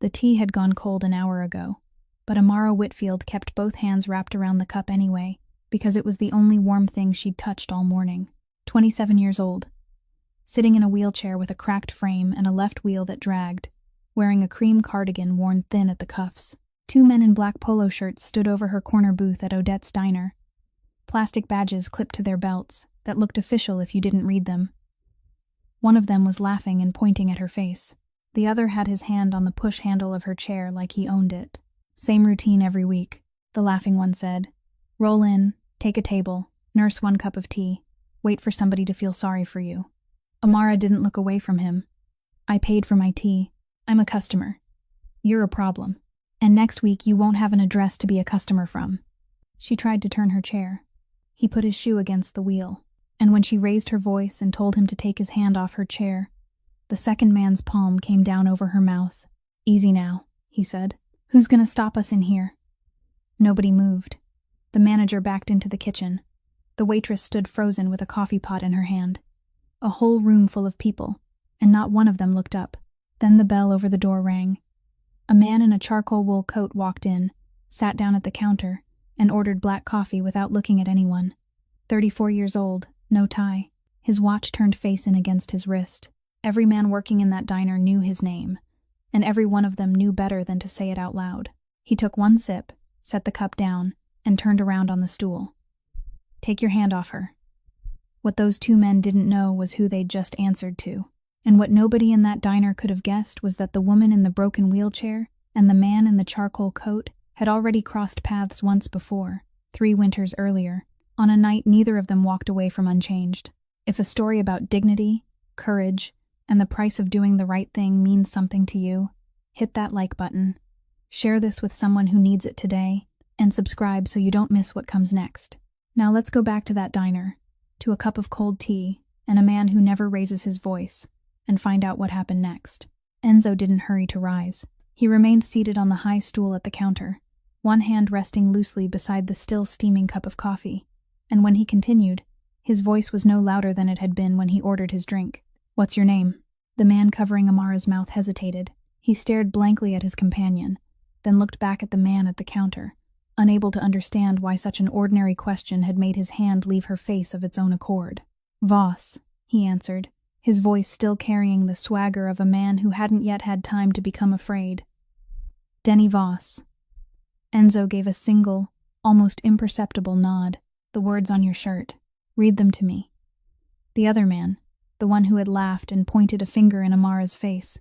The tea had gone cold an hour ago, but Amara Whitfield kept both hands wrapped around the cup anyway, because it was the only warm thing she'd touched all morning. 27 years old. Sitting in a wheelchair with a cracked frame and a left wheel that dragged, wearing a cream cardigan worn thin at the cuffs. Two men in black polo shirts stood over her corner booth at Odette's diner. Plastic badges clipped to their belts that looked official if you didn't read them. One of them was laughing and pointing at her face. The other had his hand on the push handle of her chair like he owned it. Same routine every week, the laughing one said. Roll in, take a table, nurse 1 cup of tea, wait for somebody to feel sorry for you. Amara didn't look away from him. I paid for my tea. I'm a customer. You're a problem. And next week you won't have an address to be a customer from. She tried to turn her chair. He put his shoe against the wheel, and when she raised her voice and told him to take his hand off her chair, the second man's palm came down over her mouth. Easy now, he said. Who's gonna stop us in here? Nobody moved. The manager backed into the kitchen. The waitress stood frozen with a coffee pot in her hand. A whole room full of people, and not one of them looked up. Then the bell over the door rang. A man in a charcoal wool coat walked in, sat down at the counter, and ordered black coffee without looking at anyone. 34 years old, no tie. His watch turned face in against his wrist. Every man working in that diner knew his name, and every one of them knew better than to say it out loud. He took one sip, set the cup down, and turned around on the stool. Take your hand off her. What those two men didn't know was who they'd just answered to. And what nobody in that diner could have guessed was that the woman in the broken wheelchair and the man in the charcoal coat had already crossed paths once before, 3 winters earlier, on a night neither of them walked away from unchanged. If a story about dignity, courage, and the price of doing the right thing means something to you, hit that like button, share this with someone who needs it today, and subscribe so you don't miss what comes next. Now let's go back to that diner, to a cup of cold tea and a man who never raises his voice, and find out what happened next. Enzo didn't hurry to rise. He remained seated on the high stool at the counter, one hand resting loosely beside the still steaming cup of coffee, and when he continued, his voice was no louder than it had been when he ordered his drink. What's your name? The man covering Amara's mouth hesitated. He stared blankly at his companion, then looked back at the man at the counter, unable to understand why such an ordinary question had made his hand leave her face of its own accord. Voss, he answered, his voice still carrying the swagger of a man who hadn't yet had time to become afraid. Denny Voss. Enzo gave a single, almost imperceptible nod. The words on your shirt. Read them to me. The other man, the one who had laughed and pointed a finger in Amara's face,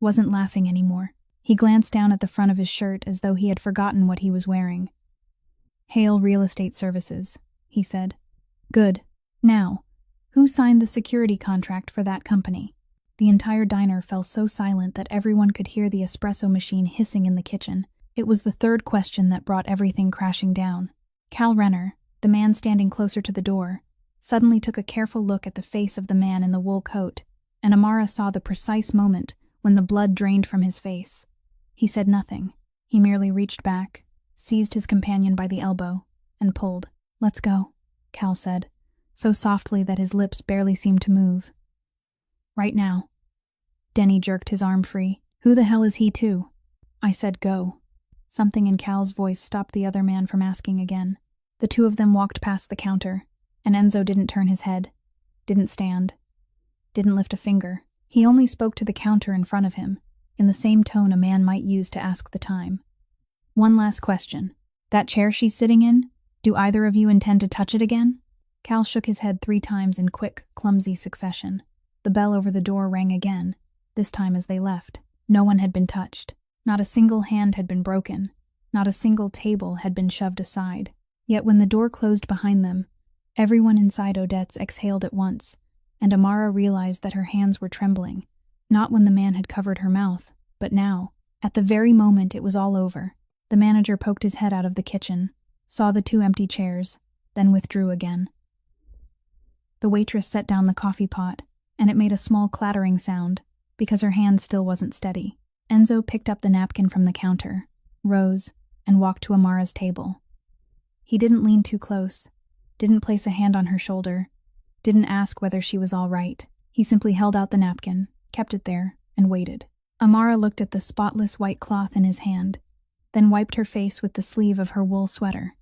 wasn't laughing anymore. He glanced down at the front of his shirt as though he had forgotten what he was wearing. Hale Real Estate Services, he said. Good. Now, who signed the security contract for that company? The entire diner fell so silent that everyone could hear the espresso machine hissing in the kitchen. It was the third question that brought everything crashing down. Cal Renner, the man standing closer to the door, suddenly took a careful look at the face of the man in the wool coat, and Amara saw the precise moment when the blood drained from his face. He said nothing. He merely reached back, seized his companion by the elbow, and pulled. Let's go, Cal said, so softly that his lips barely seemed to move. Right now. Denny jerked his arm free. Who the hell is he too? I said go. Something in Cal's voice stopped the other man from asking again. The two of them walked past the counter, and Enzo didn't turn his head, didn't stand, didn't lift a finger. He only spoke to the counter in front of him, in the same tone a man might use to ask the time. One last question. That chair she's sitting in, do either of you intend to touch it again? Cal shook his head 3 times in quick, clumsy succession. The bell over the door rang again, this time as they left. No one had been touched. Not a single hand had been broken. Not a single table had been shoved aside. Yet when the door closed behind them, everyone inside Odette's exhaled at once, and Amara realized that her hands were trembling. Not when the man had covered her mouth, but now, at the very moment it was all over. The manager poked his head out of the kitchen, saw the 2 empty chairs, then withdrew again. The waitress set down the coffee pot, and it made a small clattering sound, because her hand still wasn't steady. Enzo picked up the napkin from the counter, rose, and walked to Amara's table. He didn't lean too close, didn't place a hand on her shoulder, didn't ask whether she was all right. He simply held out the napkin, kept it there, and waited. Amara looked at the spotless white cloth in his hand, then wiped her face with the sleeve of her wool sweater.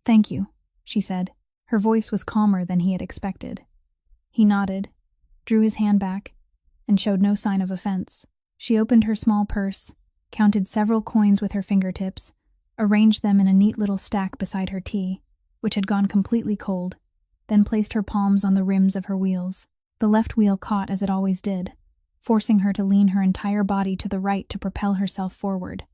"Thank you," she said. Her voice was calmer than he had expected. He nodded, drew his hand back, and showed no sign of offense. She opened her small purse, counted several coins with her fingertips, arranged them in a neat little stack beside her tea, which had gone completely cold, then placed her palms on the rims of her wheels. The left wheel caught as it always did, forcing her to lean her entire body to the right to propel herself forward,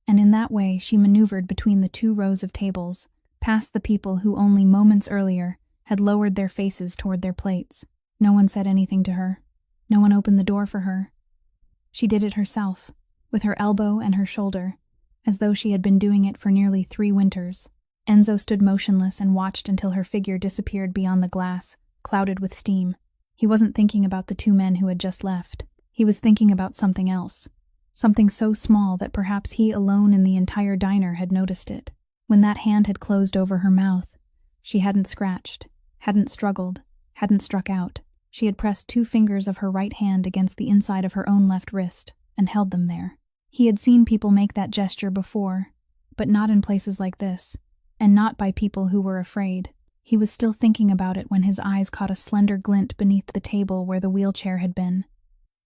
and in that way she maneuvered between the 2 rows of tables, past the people who only moments earlier had lowered their faces toward their plates. No one said anything to her. No one opened the door for her. She did it herself, with her elbow and her shoulder, as though she had been doing it for nearly 3 winters. Enzo stood motionless and watched until her figure disappeared beyond the glass, clouded with steam. He wasn't thinking about the 2 men who had just left. He was thinking about something else. Something so small that perhaps he alone in the entire diner had noticed it. When that hand had closed over her mouth, she hadn't scratched, hadn't struggled, hadn't struck out. She had pressed 2 fingers of her right hand against the inside of her own left wrist and held them there. He had seen people make that gesture before, but not in places like this, and not by people who were afraid. He was still thinking about it when his eyes caught a slender glint beneath the table where the wheelchair had been.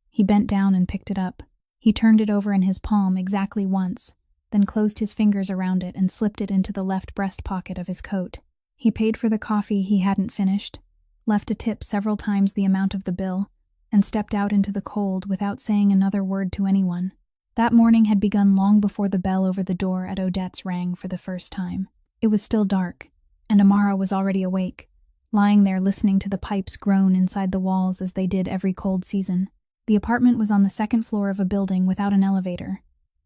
He bent down and picked it up. He turned it over in his palm exactly once, then closed his fingers around it and slipped it into the left breast pocket of his coat. He paid for the coffee he hadn't finished, left a tip several times the amount of the bill, and stepped out into the cold without saying another word to anyone. That morning had begun long before the bell over the door at Odette's rang for the first time. It was still dark, and Amara was already awake, lying there listening to the pipes groan inside the walls as they did every cold season. The apartment was on the 2nd floor of a building without an elevator,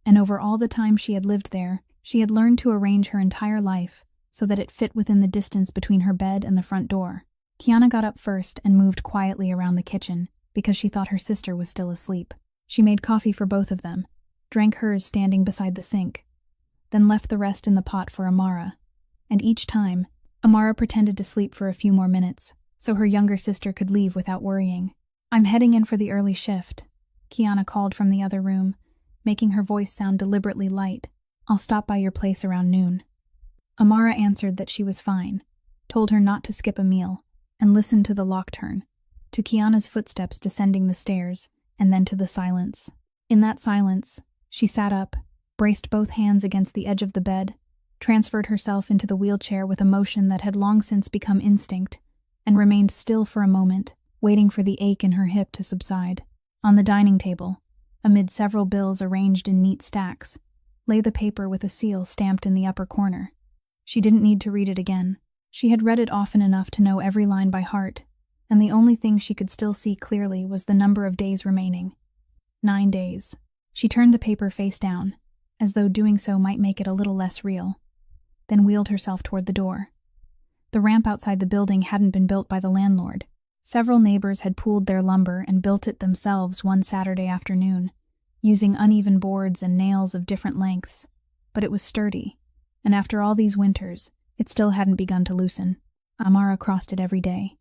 and over all the time she had lived there, she had learned to arrange her entire life so that it fit within the distance between her bed and the front door. Kiana got up first and moved quietly around the kitchen because she thought her sister was still asleep. She made coffee for both of them, drank hers standing beside the sink, then left the rest in the pot for Amara, and each time, Amara pretended to sleep for a few more minutes so her younger sister could leave without worrying. "I'm heading in for the early shift," Kiana called from the other room, making her voice sound deliberately light. "I'll stop by your place around noon." Amara answered that she was fine, told her not to skip a meal, and listened to the lock turn, to Kiana's footsteps descending the stairs, and then to the silence. In that silence, she sat up, braced both hands against the edge of the bed, transferred herself into the wheelchair with a motion that had long since become instinct, and remained still for a moment, waiting for the ache in her hip to subside. On the dining table, amid several bills arranged in neat stacks, lay the paper with a seal stamped in the upper corner. She didn't need to read it again. She had read it often enough to know every line by heart, and the only thing she could still see clearly was the number of days remaining. 9 days. She turned the paper face down, as though doing so might make it a little less real, then wheeled herself toward the door. The ramp outside the building hadn't been built by the landlord. Several neighbors had pooled their lumber and built it themselves one Saturday afternoon, using uneven boards and nails of different lengths, but it was sturdy, and after all these winters, it still hadn't begun to loosen. Amara crossed it every day,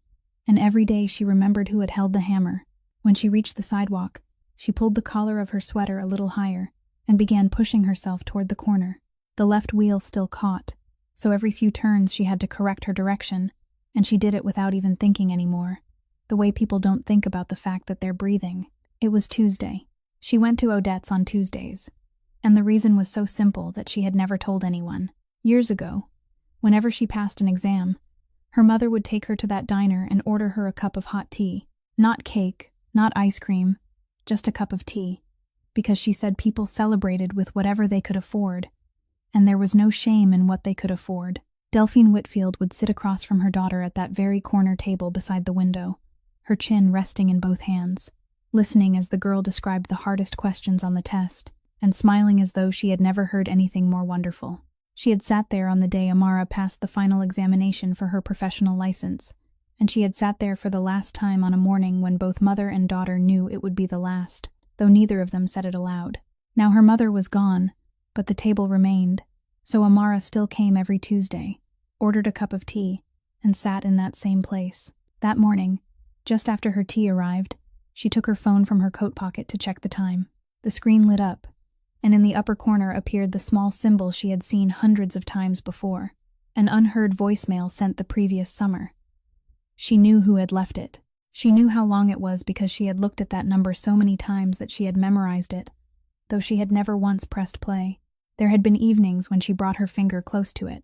and every day she remembered who had held the hammer. When she reached the sidewalk, she pulled the collar of her sweater a little higher and began pushing herself toward the corner. The left wheel still caught, so every few turns she had to correct her direction, and she did it without even thinking anymore, the way people don't think about the fact that they're breathing. It was Tuesday. She went to Odette's on Tuesdays, and the reason was so simple that she had never told anyone. Years ago, whenever she passed an exam, her mother would take her to that diner and order her a cup of hot tea. Not cake, not ice cream, just a cup of tea, because she said people celebrated with whatever they could afford, and there was no shame in what they could afford. Delphine Whitfield would sit across from her daughter at that very corner table beside the window, her chin resting in both hands, listening as the girl described the hardest questions on the test, and smiling as though she had never heard anything more wonderful. She had sat there on the day Amara passed the final examination for her professional license, and she had sat there for the last time on a morning when both mother and daughter knew it would be the last, though neither of them said it aloud. Now her mother was gone, but the table remained, so Amara still came every Tuesday, ordered a cup of tea, and sat in that same place. That morning, just after her tea arrived, She took her phone from her coat pocket to check the time. The screen lit up, and in the upper corner appeared the small symbol she had seen hundreds of times before, an unheard voicemail sent the previous summer. She knew who had left it. She knew how long it was because she had looked at that number so many times that she had memorized it, though she had never once pressed play. There had been evenings when she brought her finger close to it,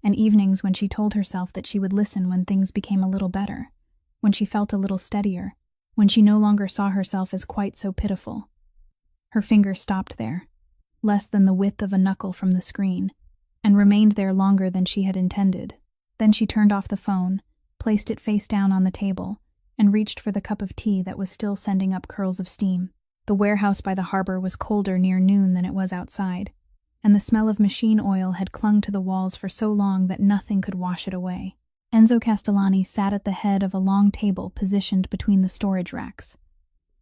and evenings when she told herself that she would listen when things became a little better, when she felt a little steadier, when she no longer saw herself as quite so pitiful. Her finger stopped there, less than the width of a knuckle from the screen, and remained there longer than she had intended. Then she turned off the phone, placed it face down on the table, and reached for the cup of tea that was still sending up curls of steam. The warehouse by the harbor was colder near noon than it was outside, and the smell of machine oil had clung to the walls for so long that nothing could wash it away. Enzo Castellani sat at the head of a long table positioned between the storage racks.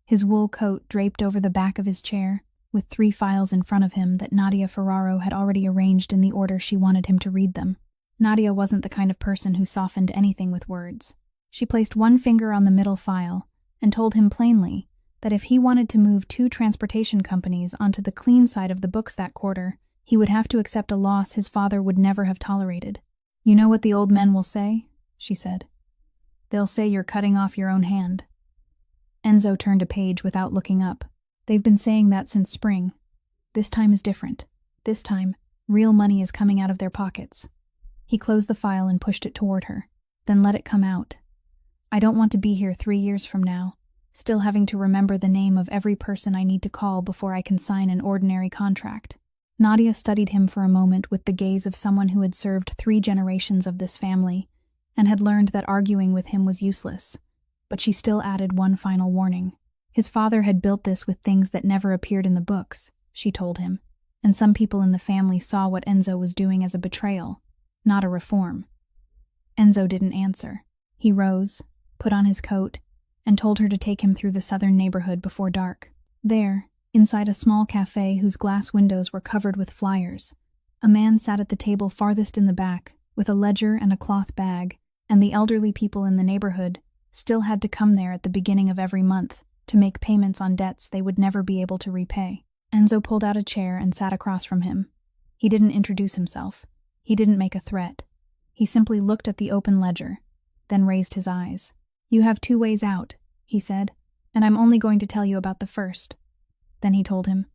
His wool coat draped over the back of his chair, with 3 files in front of him that Nadia Ferraro had already arranged in the order she wanted him to read them. Nadia wasn't the kind of person who softened anything with words. She placed one finger on the middle file and told him plainly that if he wanted to move 2 transportation companies onto the clean side of the books that quarter, he would have to accept a loss his father would never have tolerated. "You know what the old men will say?" she said. "They'll say you're cutting off your own hand." Enzo turned a page without looking up. "They've been saying that since spring. This time is different. This time, real money is coming out of their pockets." He closed the file and pushed it toward her. "Then let it come out. I don't want to be here 3 years from now, still having to remember the name of every person I need to call before I can sign an ordinary contract." Nadia studied him for a moment with the gaze of someone who had served 3 generations of this family and had learned that arguing with him was useless, but she still added one final warning. His father had built this with things that never appeared in the books, she told him, and some people in the family saw what Enzo was doing as a betrayal, not a reform. Enzo didn't answer. He rose, put on his coat, and told her to take him through the southern neighborhood before dark. There, inside a small cafe whose glass windows were covered with flyers, a man sat at the table farthest in the back, with a ledger and a cloth bag, and the elderly people in the neighborhood still had to come there at the beginning of every month to make payments on debts they would never be able to repay. Enzo pulled out a chair and sat across from him. He didn't introduce himself. He didn't make a threat. He simply looked at the open ledger, then raised his eyes. "You have 2 ways out," he said, "and I'm only going to tell you about the first." Then he told him.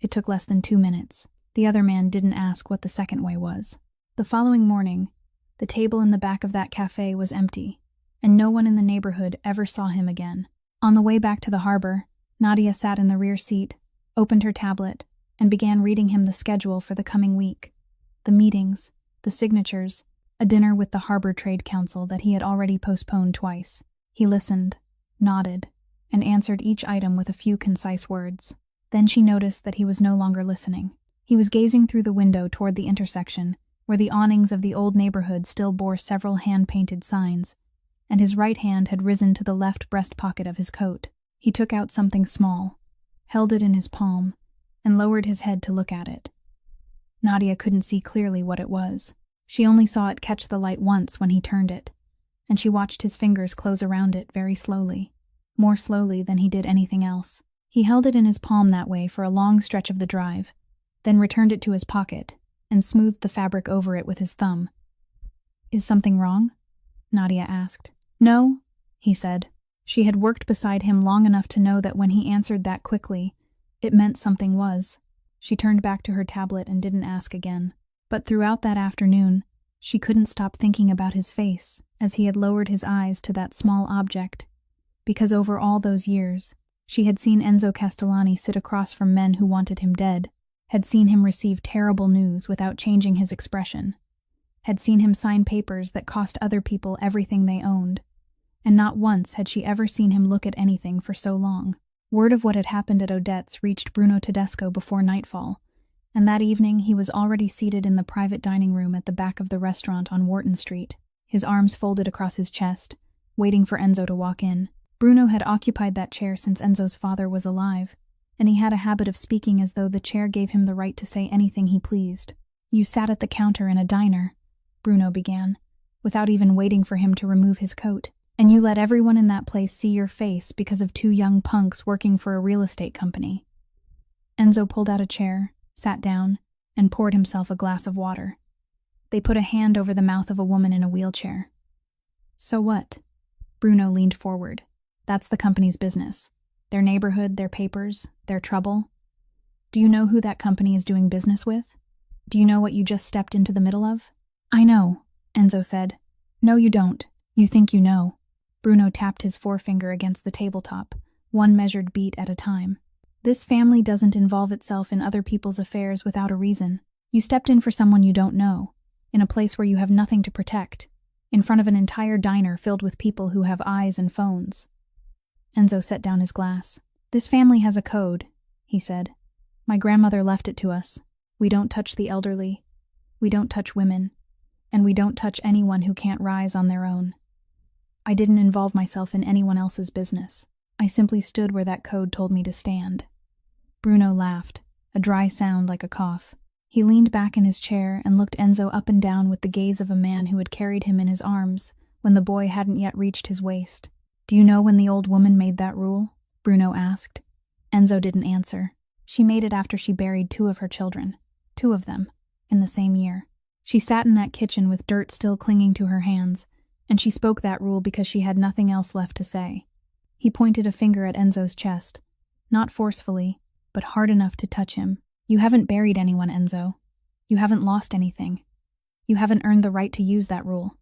It took less than 2 minutes. The other man didn't ask what the second way was. The following morning, the table in the back of that cafe was empty, and no one in the neighborhood ever saw him again. On the way back to the harbor, Nadia sat in the rear seat, opened her tablet, and began reading him the schedule for the coming week. The meetings, the signatures, a dinner with the Harbor Trade Council that he had already postponed twice. He listened, nodded, and answered each item with a few concise words. Then she noticed that he was no longer listening. He was gazing through the window toward the intersection, where the awnings of the old neighborhood still bore several hand-painted signs, and his right hand had risen to the left breast pocket of his coat. He took out something small, held it in his palm, and lowered his head to look at it. Nadia couldn't see clearly what it was. She only saw it catch the light once when he turned it, and she watched his fingers close around it very slowly, more slowly than he did anything else. He held it in his palm that way for a long stretch of the drive, then returned it to his pocket and smoothed the fabric over it with his thumb. "Is something wrong?" Nadia asked. "No," he said. She had worked beside him long enough to know that when he answered that quickly, it meant something was. She turned back to her tablet and didn't ask again. But throughout that afternoon, she couldn't stop thinking about his face as he had lowered his eyes to that small object, because over all those years, she had seen Enzo Castellani sit across from men who wanted him dead, had seen him receive terrible news without changing his expression, had seen him sign papers that cost other people everything they owned, and not once had she ever seen him look at anything for so long. Word of what had happened at Odette's reached Bruno Tedesco before nightfall, and that evening he was already seated in the private dining room at the back of the restaurant on Wharton Street, his arms folded across his chest, waiting for Enzo to walk in. Bruno had occupied that chair since Enzo's father was alive, and he had a habit of speaking as though the chair gave him the right to say anything he pleased. "You sat at the counter in a diner," Bruno began, without even waiting for him to remove his coat, And you let everyone in that place see your face because of two young punks working for a real estate company. Enzo pulled out a chair, sat down, and poured himself a glass of water. They put a hand over the mouth of a woman in a wheelchair. So what? Bruno leaned forward. That's the company's business. Their neighborhood, their papers, their trouble. Do you know who that company is doing business with? Do you know what you just stepped into the middle of? I know, Enzo said. No, you don't. You think you know. Bruno tapped his forefinger against the tabletop, one measured beat at a time. This family doesn't involve itself in other people's affairs without a reason. You stepped in for someone you don't know, in a place where you have nothing to protect, in front of an entire diner filled with people who have eyes and phones. Enzo set down his glass. This family has a code, he said. My grandmother left it to us. We don't touch the elderly. We don't touch women. And we don't touch anyone who can't rise on their own. I didn't involve myself in anyone else's business. I simply stood where that code told me to stand. Bruno laughed, a dry sound like a cough. He leaned back in his chair and looked Enzo up and down with the gaze of a man who had carried him in his arms when the boy hadn't yet reached his waist. Do you know when the old woman made that rule? Bruno asked. Enzo didn't answer. She made it after she buried two of her children. 2 of them, in the same year. She sat in that kitchen with dirt still clinging to her hands, and she spoke that rule because she had nothing else left to say. He pointed a finger at Enzo's chest, not forcefully, but hard enough to touch him. You haven't buried anyone, Enzo. You haven't lost anything. You haven't earned the right to use that rule.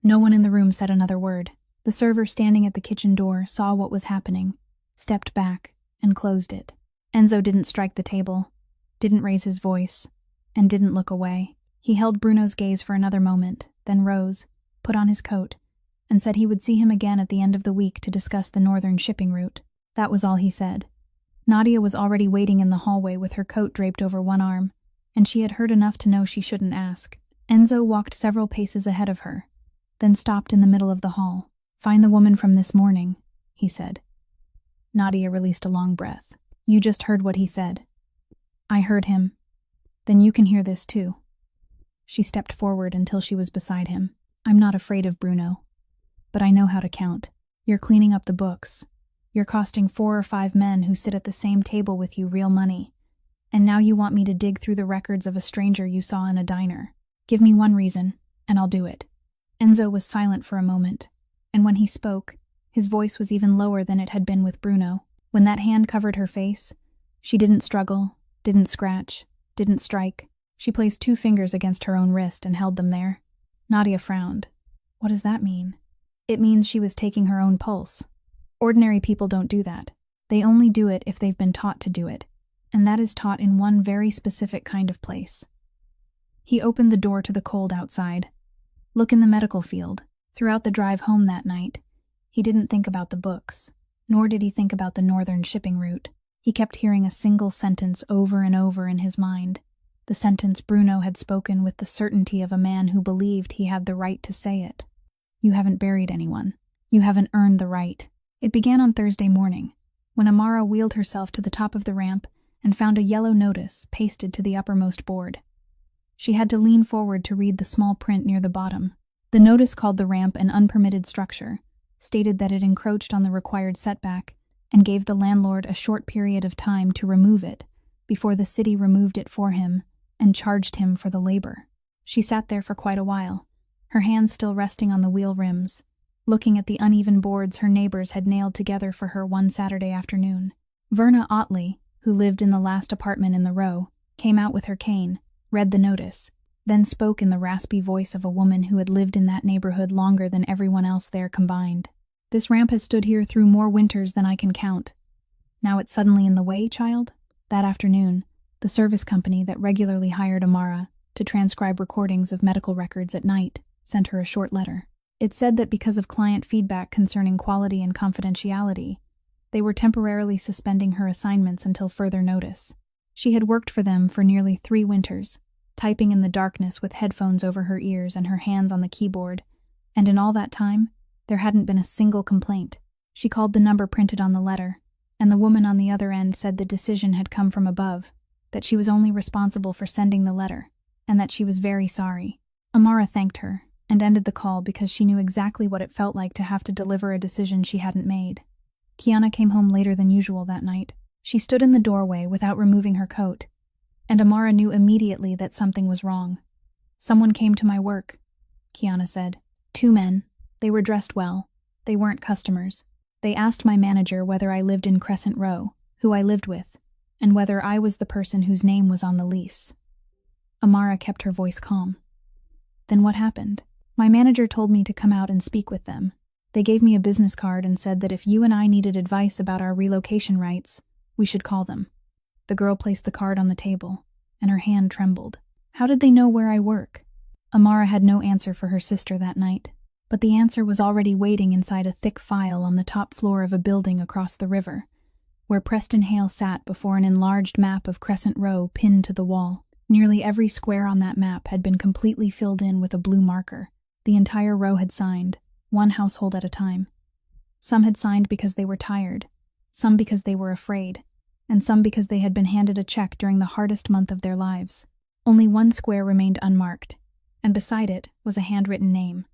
No one in the room said another word. The server standing at the kitchen door saw what was happening, stepped back, and closed it. Enzo didn't strike the table, didn't raise his voice, and didn't look away. He held Bruno's gaze for another moment, then rose, put on his coat, and said he would see him again at the end of the week to discuss the northern shipping route. That was all he said. Nadia was already waiting in the hallway with her coat draped over one arm, and she had heard enough to know she shouldn't ask. Enzo walked several paces ahead of her, then stopped in the middle of the hall. Find the woman from this morning, he said. Nadia released a long breath. You just heard what he said. I heard him. Then you can hear this too. She stepped forward until she was beside him. I'm not afraid of Bruno. But I know how to count. You're cleaning up the books. You're costing 4 or 5 men who sit at the same table with you real money. And now you want me to dig through the records of a stranger you saw in a diner. Give me one reason, and I'll do it. Enzo was silent for a moment, and when he spoke, his voice was even lower than it had been with Bruno. When that hand covered her face, she didn't struggle, didn't scratch, didn't strike. She placed 2 fingers against her own wrist and held them there. Nadia frowned. What does that mean? It means she was taking her own pulse. Ordinary people don't do that. They only do it if they've been taught to do it, and that is taught in one very specific kind of place. He opened the door to the cold outside. Look in the medical field. Throughout the drive home that night, he didn't think about the books, nor did he think about the northern shipping route. He kept hearing a single sentence over and over in his mind, the sentence Bruno had spoken with the certainty of a man who believed he had the right to say it. You haven't buried anyone. You haven't earned the right. It began on Thursday morning, when Amara wheeled herself to the top of the ramp and found a yellow notice pasted to the uppermost board. She had to lean forward to read the small print near the bottom. The notice called the ramp an unpermitted structure, stated that it encroached on the required setback, and gave the landlord a short period of time to remove it before the city removed it for him and charged him for the labor. She sat there for quite a while, her hands still resting on the wheel rims, looking at the uneven boards her neighbors had nailed together for her one Saturday afternoon. Verna Otley, who lived in the last apartment in the row, came out with her cane, read the notice, then spoke in the raspy voice of a woman who had lived in that neighborhood longer than everyone else there combined. This ramp has stood here through more winters than I can count. Now it's suddenly in the way, child? That afternoon, the service company that regularly hired Amara to transcribe recordings of medical records at night sent her a short letter. It said that because of client feedback concerning quality and confidentiality, they were temporarily suspending her assignments until further notice. She had worked for them for nearly 3 winters, typing in the darkness with headphones over her ears and her hands on the keyboard, and in all that time, there hadn't been a single complaint. She called the number printed on the letter, and the woman on the other end said the decision had come from above, that she was only responsible for sending the letter, and that she was very sorry. Amara thanked her, and ended the call because she knew exactly what it felt like to have to deliver a decision she hadn't made. Kiana came home later than usual that night. She stood in the doorway without removing her coat, and Amara knew immediately that something was wrong. "Someone came to my work," Kiana said. "Two men. They were dressed well. They weren't customers. They asked my manager whether I lived in Crescent Row, who I lived with, and whether I was the person whose name was on the lease." Amara kept her voice calm. "Then what happened?" "My manager told me to come out and speak with them. They gave me a business card and said that if you and I needed advice about our relocation rights, we should call them." The girl placed the card on the table, and her hand trembled. "How did they know where I work?" Amara had no answer for her sister that night, but the answer was already waiting inside a thick file on the top floor of a building across the river, where Preston Hale sat before an enlarged map of Crescent Row pinned to the wall. Nearly every square on that map had been completely filled in with a blue marker. The entire row had signed, one household at a time. Some had signed because they were tired, some because they were afraid, and some because they had been handed a check during the hardest month of their lives. Only one square remained unmarked, and beside it was a handwritten name.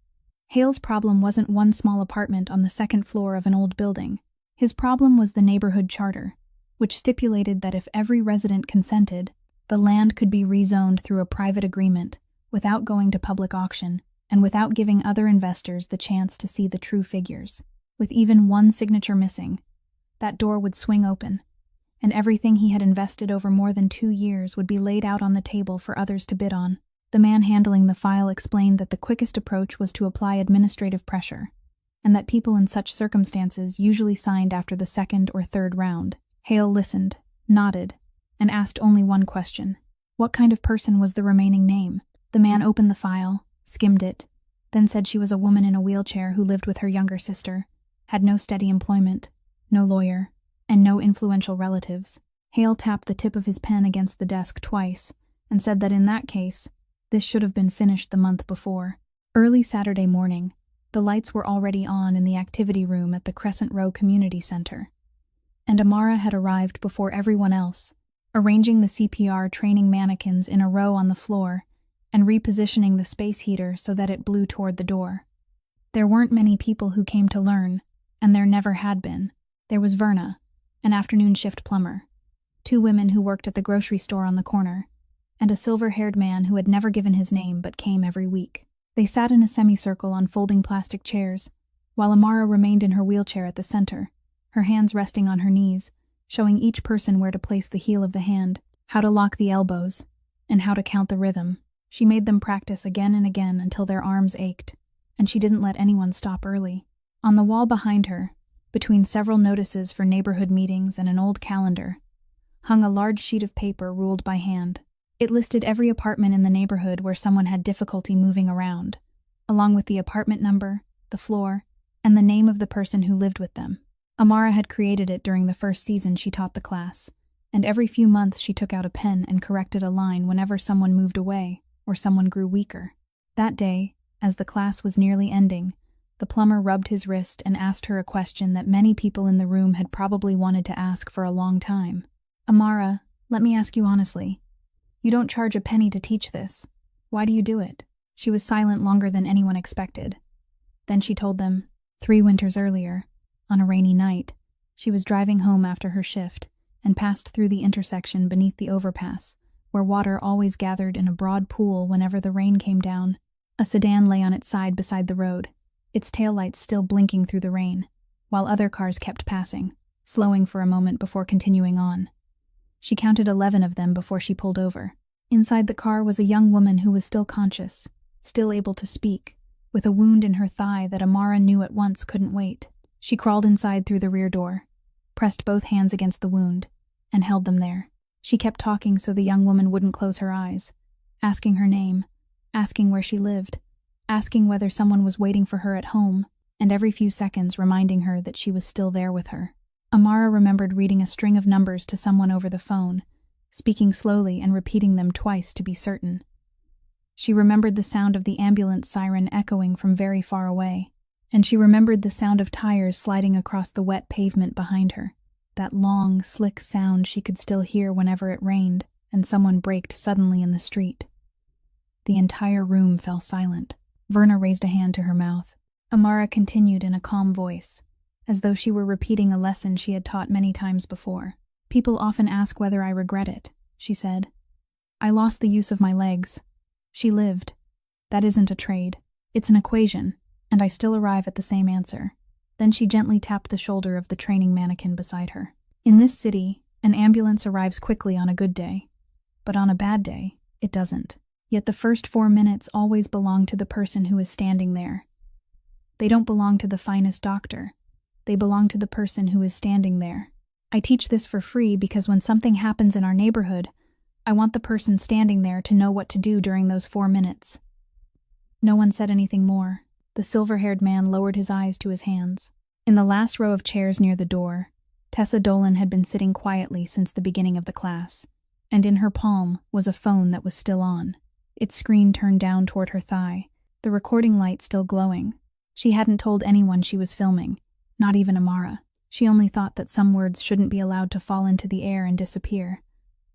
Hale's problem wasn't one small apartment on the second floor of an old building. His problem was the neighborhood charter, which stipulated that if every resident consented, the land could be rezoned through a private agreement without going to public auction and without giving other investors the chance to see the true figures. With even one signature missing, that door would swing open, and everything he had invested over more than 2 years would be laid out on the table for others to bid on. The man handling the file explained that the quickest approach was to apply administrative pressure, and that people in such circumstances usually signed after the second or third round. Hale listened, nodded, and asked only one question. What kind of person was the remaining name? The man opened the file, skimmed it, then said she was a woman in a wheelchair who lived with her younger sister, had no steady employment, no lawyer, and no influential relatives. Hale tapped the tip of his pen against the desk twice and said that in that case, this should have been finished the month before. Early Saturday morning, the lights were already on in the activity room at the Crescent Row Community Center, and Amara had arrived before everyone else, arranging the CPR training mannequins in a row on the floor and repositioning the space heater so that it blew toward the door. There weren't many people who came to learn, and there never had been. There was Verna, an afternoon shift plumber, 2 women who worked at the grocery store on the corner, and a silver-haired man who had never given his name but came every week. They sat in a semicircle on folding plastic chairs, while Amara remained in her wheelchair at the center, her hands resting on her knees, showing each person where to place the heel of the hand, how to lock the elbows, and how to count the rhythm. She made them practice again and again until their arms ached, and she didn't let anyone stop early. On the wall behind her, between several notices for neighborhood meetings and an old calendar, hung a large sheet of paper ruled by hand. It listed every apartment in the neighborhood where someone had difficulty moving around, along with the apartment number, the floor, and the name of the person who lived with them. Amara had created it during the first season she taught the class, and every few months she took out a pen and corrected a line whenever someone moved away or someone grew weaker. That day, as the class was nearly ending, the plumber rubbed his wrist and asked her a question that many people in the room had probably wanted to ask for a long time. "Amara, let me ask you honestly. You don't charge a penny to teach this. Why do you do it?" She was silent longer than anyone expected. Then she told them, 3 winters earlier, on a rainy night, she was driving home after her shift and passed through the intersection beneath the overpass, where water always gathered in a broad pool whenever the rain came down. A sedan lay on its side beside the road, its taillights still blinking through the rain, while other cars kept passing, slowing for a moment before continuing on. She counted 11 of them before she pulled over. Inside the car was a young woman who was still conscious, still able to speak, with a wound in her thigh that Amara knew at once couldn't wait. She crawled inside through the rear door, pressed both hands against the wound, and held them there. She kept talking so the young woman wouldn't close her eyes, asking her name, asking where she lived, asking whether someone was waiting for her at home, and every few seconds reminding her that she was still there with her. Amara remembered reading a string of numbers to someone over the phone, speaking slowly and repeating them twice to be certain. She remembered the sound of the ambulance siren echoing from very far away, and she remembered the sound of tires sliding across the wet pavement behind her, that long, slick sound she could still hear whenever it rained and someone braked suddenly in the street. The entire room fell silent. Verna raised a hand to her mouth. Amara continued in a calm voice, as though she were repeating a lesson she had taught many times before. People often ask whether I regret it, she said. I lost the use of my legs. She lived. That isn't a trade. It's an equation, and I still arrive at the same answer. Then she gently tapped the shoulder of the training mannequin beside her. In this city, an ambulance arrives quickly on a good day, but on a bad day, it doesn't. Yet the first 4 minutes always belong to the person who is standing there. They don't belong to the finest doctor. They belong to the person who is standing there. I teach this for free because when something happens in our neighborhood, I want the person standing there to know what to do during those 4 minutes. No one said anything more. The silver-haired man lowered his eyes to his hands. In the last row of chairs near the door, Tessa Dolan had been sitting quietly since the beginning of the class, and in her palm was a phone that was still on, its screen turned down toward her thigh, the recording light still glowing. She hadn't told anyone she was filming, not even Amara. She only thought that some words shouldn't be allowed to fall into the air and disappear,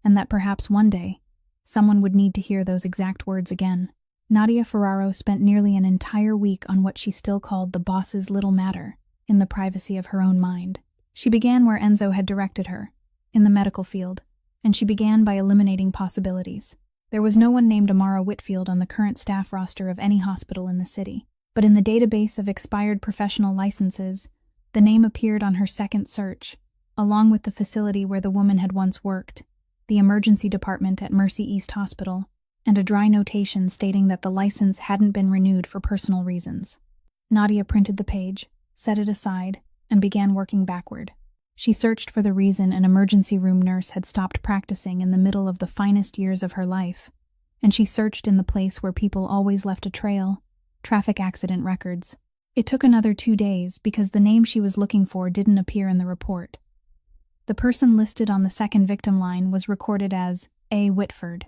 and that perhaps one day, someone would need to hear those exact words again. Nadia Ferraro spent nearly an entire week on what she still called the boss's little matter, in the privacy of her own mind. She began where Enzo had directed her, in the medical field, and she began by eliminating possibilities. There was no one named Amara Whitfield on the current staff roster of any hospital in the city, but in the database of expired professional licenses, the name appeared on her second search, along with the facility where the woman had once worked, the emergency department at Mercy East Hospital, and a dry notation stating that the license hadn't been renewed for personal reasons. Nadia printed the page, set it aside, and began working backward. She searched for the reason an emergency room nurse had stopped practicing in the middle of the finest years of her life, and she searched in the place where people always left a trail, traffic accident records. It took another 2 days because the name she was looking for didn't appear in the report. The person listed on the second victim line was recorded as A. Whitford.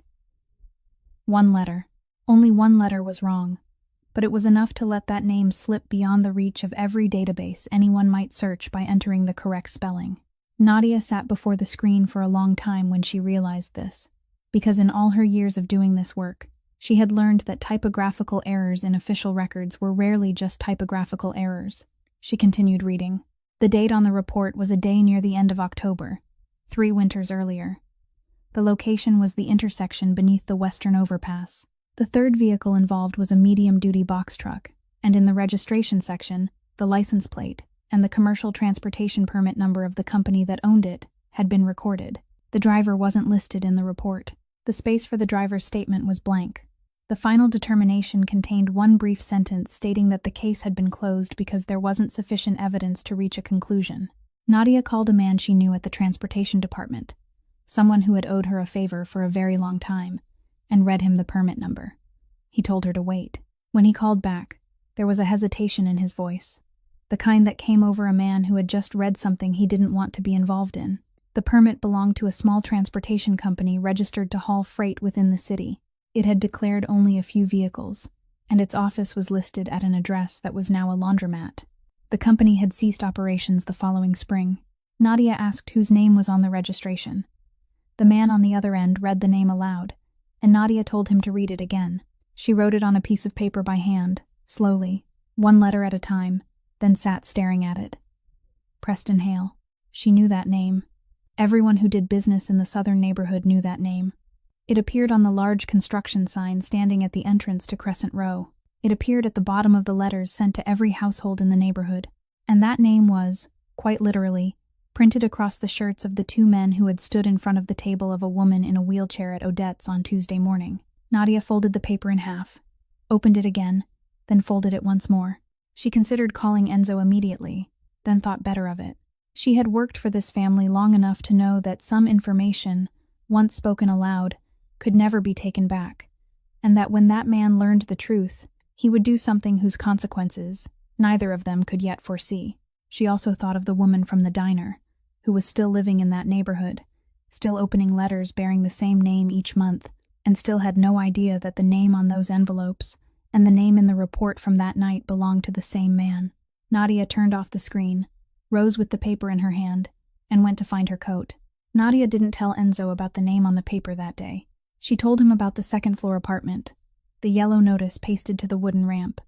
1 letter. Only 1 letter was wrong, but it was enough to let that name slip beyond the reach of every database anyone might search by entering the correct spelling. Nadia sat before the screen for a long time when she realized this, because in all her years of doing this work, she had learned that typographical errors in official records were rarely just typographical errors. She continued reading. The date on the report was a day near the end of October, 3 winters earlier. The location was the intersection beneath the western overpass. The third vehicle involved was a medium-duty box truck, and in the registration section, the license plate and the commercial transportation permit number of the company that owned it had been recorded. The driver wasn't listed in the report. The space for the driver's statement was blank. The final determination contained one brief sentence stating that the case had been closed because there wasn't sufficient evidence to reach a conclusion. Nadia called a man she knew at the transportation department, someone who had owed her a favor for a very long time, and read him the permit number. He told her to wait. When he called back, there was a hesitation in his voice, the kind that came over a man who had just read something he didn't want to be involved in. The permit belonged to a small transportation company registered to haul freight within the city. It had declared only a few vehicles, and its office was listed at an address that was now a laundromat. The company had ceased operations the following spring. Nadia asked whose name was on the registration. The man on the other end read the name aloud, and Nadia told him to read it again. She wrote it on a piece of paper by hand, slowly, 1 letter at a time, then sat staring at it. Preston Hale. She knew that name. Everyone who did business in the southern neighborhood knew that name. It appeared on the large construction sign standing at the entrance to Crescent Row. It appeared at the bottom of the letters sent to every household in the neighborhood. And that name was, quite literally, printed across the shirts of the 2 men who had stood in front of the table of a woman in a wheelchair at Odette's on Tuesday morning. Nadia folded the paper in half, opened it again, then folded it once more. She considered calling Enzo immediately, then thought better of it. She had worked for this family long enough to know that some information, once spoken aloud, could never be taken back, and that when that man learned the truth, he would do something whose consequences neither of them could yet foresee. She also thought of the woman from the diner, who was still living in that neighborhood, still opening letters bearing the same name each month, and still had no idea that the name on those envelopes and the name in the report from that night belonged to the same man. Nadia turned off the screen, rose with the paper in her hand, and went to find her coat. Nadia didn't tell Enzo about the name on the paper that day. She told him about the second-floor apartment, the yellow notice pasted to the wooden ramp,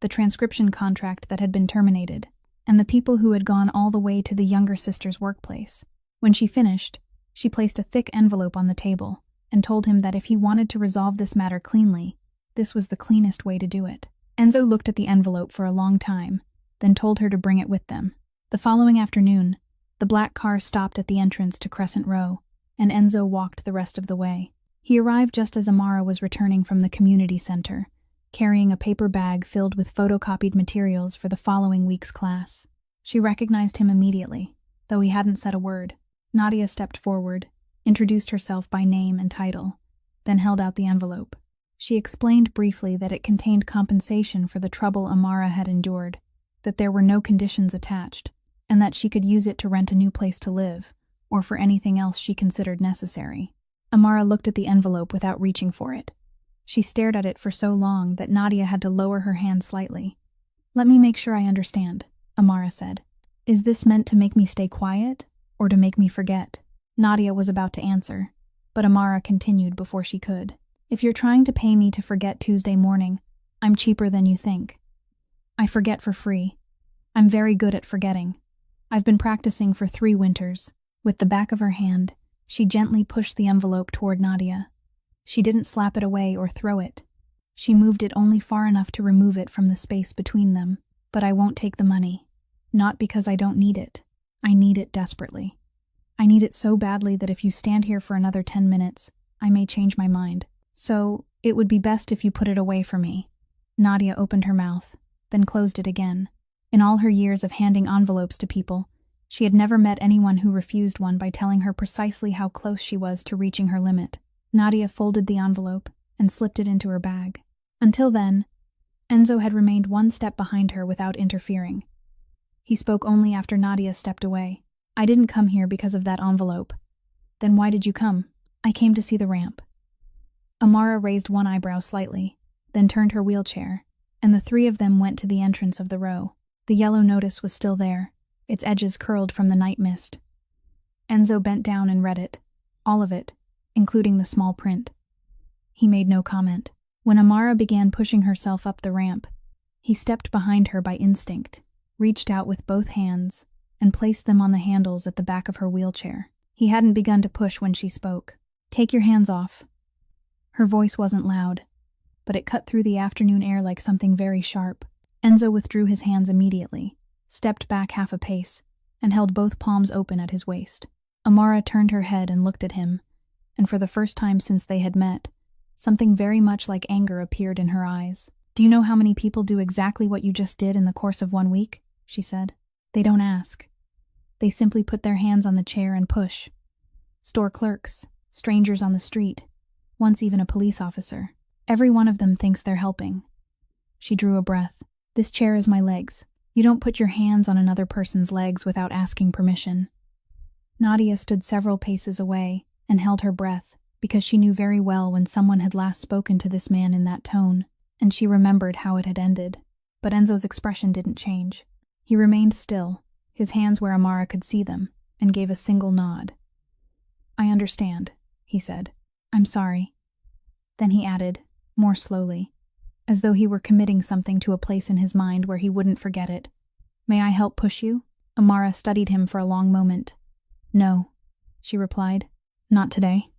the transcription contract that had been terminated, and the people who had gone all the way to the younger sister's workplace. When she finished, she placed a thick envelope on the table and told him that if he wanted to resolve this matter cleanly, this was the cleanest way to do it. Enzo looked at the envelope for a long time, then told her to bring it with them. The following afternoon, the black car stopped at the entrance to Crescent Row, and Enzo walked the rest of the way. He arrived just as Amara was returning from the community center, carrying a paper bag filled with photocopied materials for the following week's class. She recognized him immediately, though he hadn't said a word. Nadia stepped forward, introduced herself by name and title, then held out the envelope. She explained briefly that it contained compensation for the trouble Amara had endured, that there were no conditions attached, and that she could use it to rent a new place to live, or for anything else she considered necessary. Amara looked at the envelope without reaching for it. She stared at it for so long that Nadia had to lower her hand slightly. "Let me make sure I understand," Amara said. "Is this meant to make me stay quiet, or to make me forget?" Nadia was about to answer, but Amara continued before she could. "If you're trying to pay me to forget Tuesday morning, I'm cheaper than you think. I forget for free. I'm very good at forgetting. I've been practicing for 3 winters." With the back of her hand, she gently pushed the envelope toward Nadia. She didn't slap it away or throw it. She moved it only far enough to remove it from the space between them. "But I won't take the money. Not because I don't need it. I need it desperately. I need it so badly that if you stand here for another 10 minutes, I may change my mind. So, it would be best if you put it away for me." Nadia opened her mouth, then closed it again. In all her years of handing envelopes to people, she had never met anyone who refused one by telling her precisely how close she was to reaching her limit. Nadia folded the envelope and slipped it into her bag. Until then, Enzo had remained one step behind her without interfering. He spoke only after Nadia stepped away. "I didn't come here because of that envelope." "Then why did you come?" "I came to see the ramp." Amara raised one eyebrow slightly, then turned her wheelchair, and the 3 of them went to the entrance of the row. The yellow notice was still there, its edges curled from the night mist. Enzo bent down and read it, all of it, including the small print. He made no comment. When Amara began pushing herself up the ramp, he stepped behind her by instinct, reached out with both hands, and placed them on the handles at the back of her wheelchair. He hadn't begun to push when she spoke. "Take your hands off." Her voice wasn't loud, but it cut through the afternoon air like something very sharp. Enzo withdrew his hands immediately, stepped back half a pace, and held both palms open at his waist. Amara turned her head and looked at him, and for the first time since they had met, something very much like anger appeared in her eyes. "Do you know how many people do exactly what you just did in the course of 1 week?" she said. "They don't ask. They simply put their hands on the chair and push. Store clerks, strangers on the street, once even a police officer. Every one of them thinks they're helping." She drew a breath. "This chair is my legs. You don't put your hands on another person's legs without asking permission." Nadia stood several paces away and held her breath, because she knew very well when someone had last spoken to this man in that tone, and she remembered how it had ended. But Enzo's expression didn't change. He remained still, his hands where Amara could see them, and gave a single nod. "I understand," he said. "I'm sorry." Then he added, more slowly, as though he were committing something to a place in his mind where he wouldn't forget it. "May I help push you?" Amara studied him for a long moment. "No," she replied. "Not today."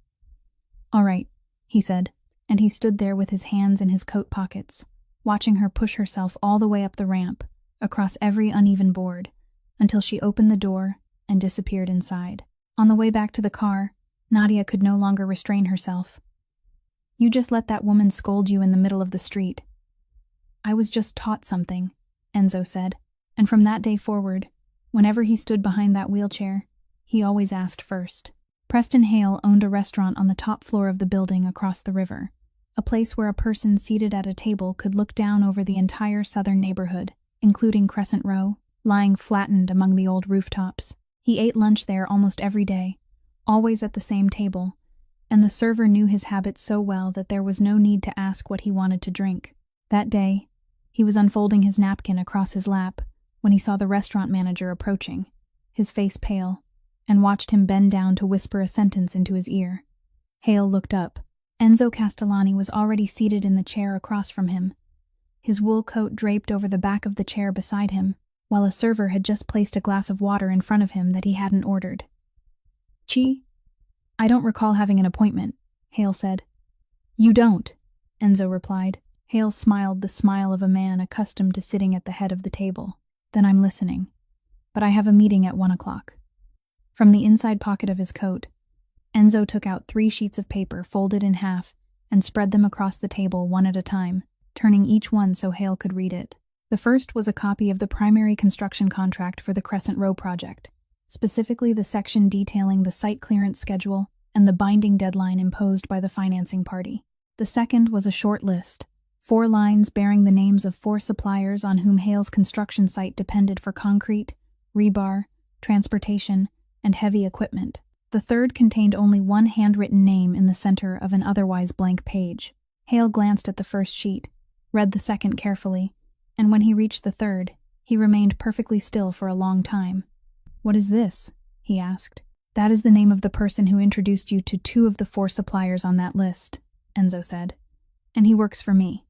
"All right," he said, and he stood there with his hands in his coat pockets, watching her push herself all the way up the ramp, across every uneven board, until she opened the door and disappeared inside. On the way back to the car, Nadia could no longer restrain herself. "You just let that woman scold you in the middle of the street." "I was just taught something," Enzo said, and from that day forward, whenever he stood behind that wheelchair, he always asked first. Preston Hale owned a restaurant on the top floor of the building across the river, a place where a person seated at a table could look down over the entire southern neighborhood, including Crescent Row, lying flattened among the old rooftops. He ate lunch there almost every day, always at the same table, and the server knew his habits so well that there was no need to ask what he wanted to drink. That day, he was unfolding his napkin across his lap when he saw the restaurant manager approaching, his face pale, and watched him bend down to whisper a sentence into his ear. Hale looked up, Enzo Castellani was already seated in the chair across from him, his wool coat draped over the back of the chair beside him, while a server had just placed a glass of water in front of him that he hadn't ordered. "Chi? I don't recall having an appointment," Hale said. "You don't," Enzo replied. Hale smiled the smile of a man accustomed to sitting at the head of the table. "Then I'm listening. But I have a meeting at 1 o'clock. From the inside pocket of his coat, Enzo took out 3 sheets of paper folded in half and spread them across the table one at a time, turning each one so Hale could read it. The first was a copy of the primary construction contract for the Crescent Row project, specifically the section detailing the site clearance schedule and the binding deadline imposed by the financing party. The second was a short list, 4 lines bearing the names of 4 suppliers on whom Hale's construction site depended for concrete, rebar, transportation, and heavy equipment. The third contained only one handwritten name in the center of an otherwise blank page. Hale glanced at the first sheet, read the second carefully, and when he reached the third, he remained perfectly still for a long time. "What is this?" he asked. "That is the name of the person who introduced you to 2 of the 4 suppliers on that list," Enzo said. "And he works for me."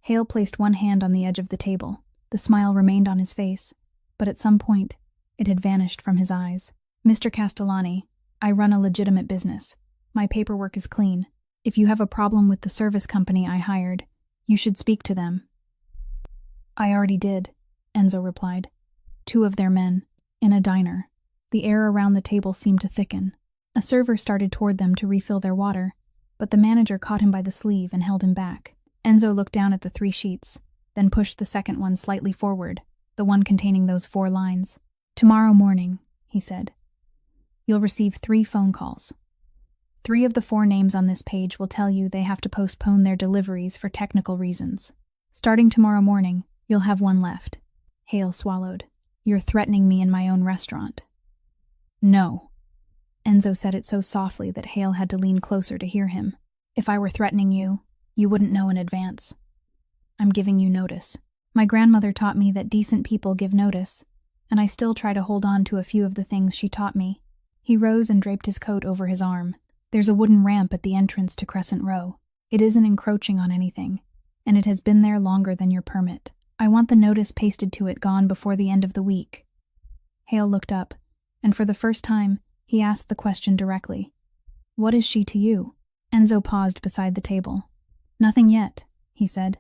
Hale placed one hand on the edge of the table. The smile remained on his face, but at some point, it had vanished from his eyes. "Mr. Castellani, I run a legitimate business. My paperwork is clean. If you have a problem with the service company I hired, you should speak to them." "I already did," Enzo replied. 2 of their men, in a diner. The air around the table seemed to thicken. A server started toward them to refill their water, but the manager caught him by the sleeve and held him back. Enzo looked down at the 3 sheets, then pushed the second one slightly forward, the one containing those 4 lines. "Tomorrow morning," he said, "you'll receive 3 phone calls. 3 of the 4 names on this page will tell you they have to postpone their deliveries for technical reasons. Starting tomorrow morning, you'll have 1 left." Hale swallowed. "You're threatening me in my own restaurant." "No." Enzo said it so softly that Hale had to lean closer to hear him. "If I were threatening you, you wouldn't know in advance. I'm giving you notice. My grandmother taught me that decent people give notice, and I still try to hold on to a few of the things she taught me." He rose and draped his coat over his arm. "There's a wooden ramp at the entrance to Crescent Row. It isn't encroaching on anything, and it has been there longer than your permit. I want the notice pasted to it gone before the end of the week." Hale looked up, and for the first time, he asked the question directly. "What is she to you?" Enzo paused beside the table. "Nothing yet," he said.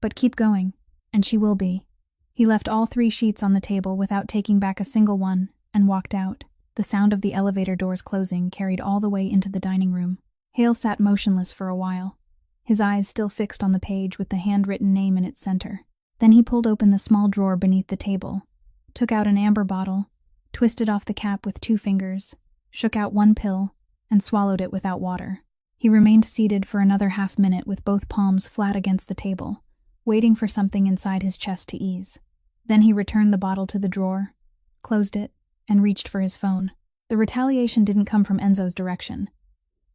"But keep going, and she will be." He left all 3 sheets on the table without taking back a single one, and walked out. The sound of the elevator doors closing carried all the way into the dining room. Hale sat motionless for a while, his eyes still fixed on the page with the handwritten name in its center. Then he pulled open the small drawer beneath the table, took out an amber bottle, twisted off the cap with 2 fingers, shook out 1 pill, and swallowed it without water. He remained seated for another half-minute with both palms flat against the table, waiting for something inside his chest to ease. Then he returned the bottle to the drawer, closed it, and reached for his phone. The retaliation didn't come from Enzo's direction.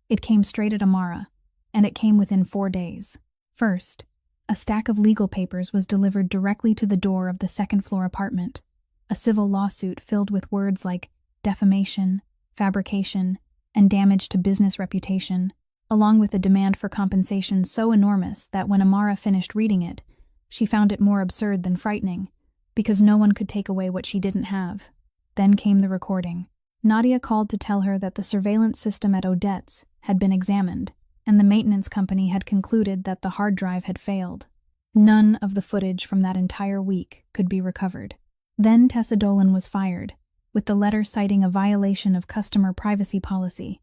It came straight at Amara, and it came within 4 days. First, a stack of legal papers was delivered directly to the door of the second-floor apartment, a civil lawsuit filled with words like defamation, fabrication, and damage to business reputation, along with a demand for compensation so enormous that when Amara finished reading it, she found it more absurd than frightening, because no one could take away what she didn't have. Then came the recording. Nadia called to tell her that the surveillance system at Odette's had been examined, and the maintenance company had concluded that the hard drive had failed. None of the footage from that entire week could be recovered. Then Tessa Dolan was fired, with the letter citing a violation of customer privacy policy,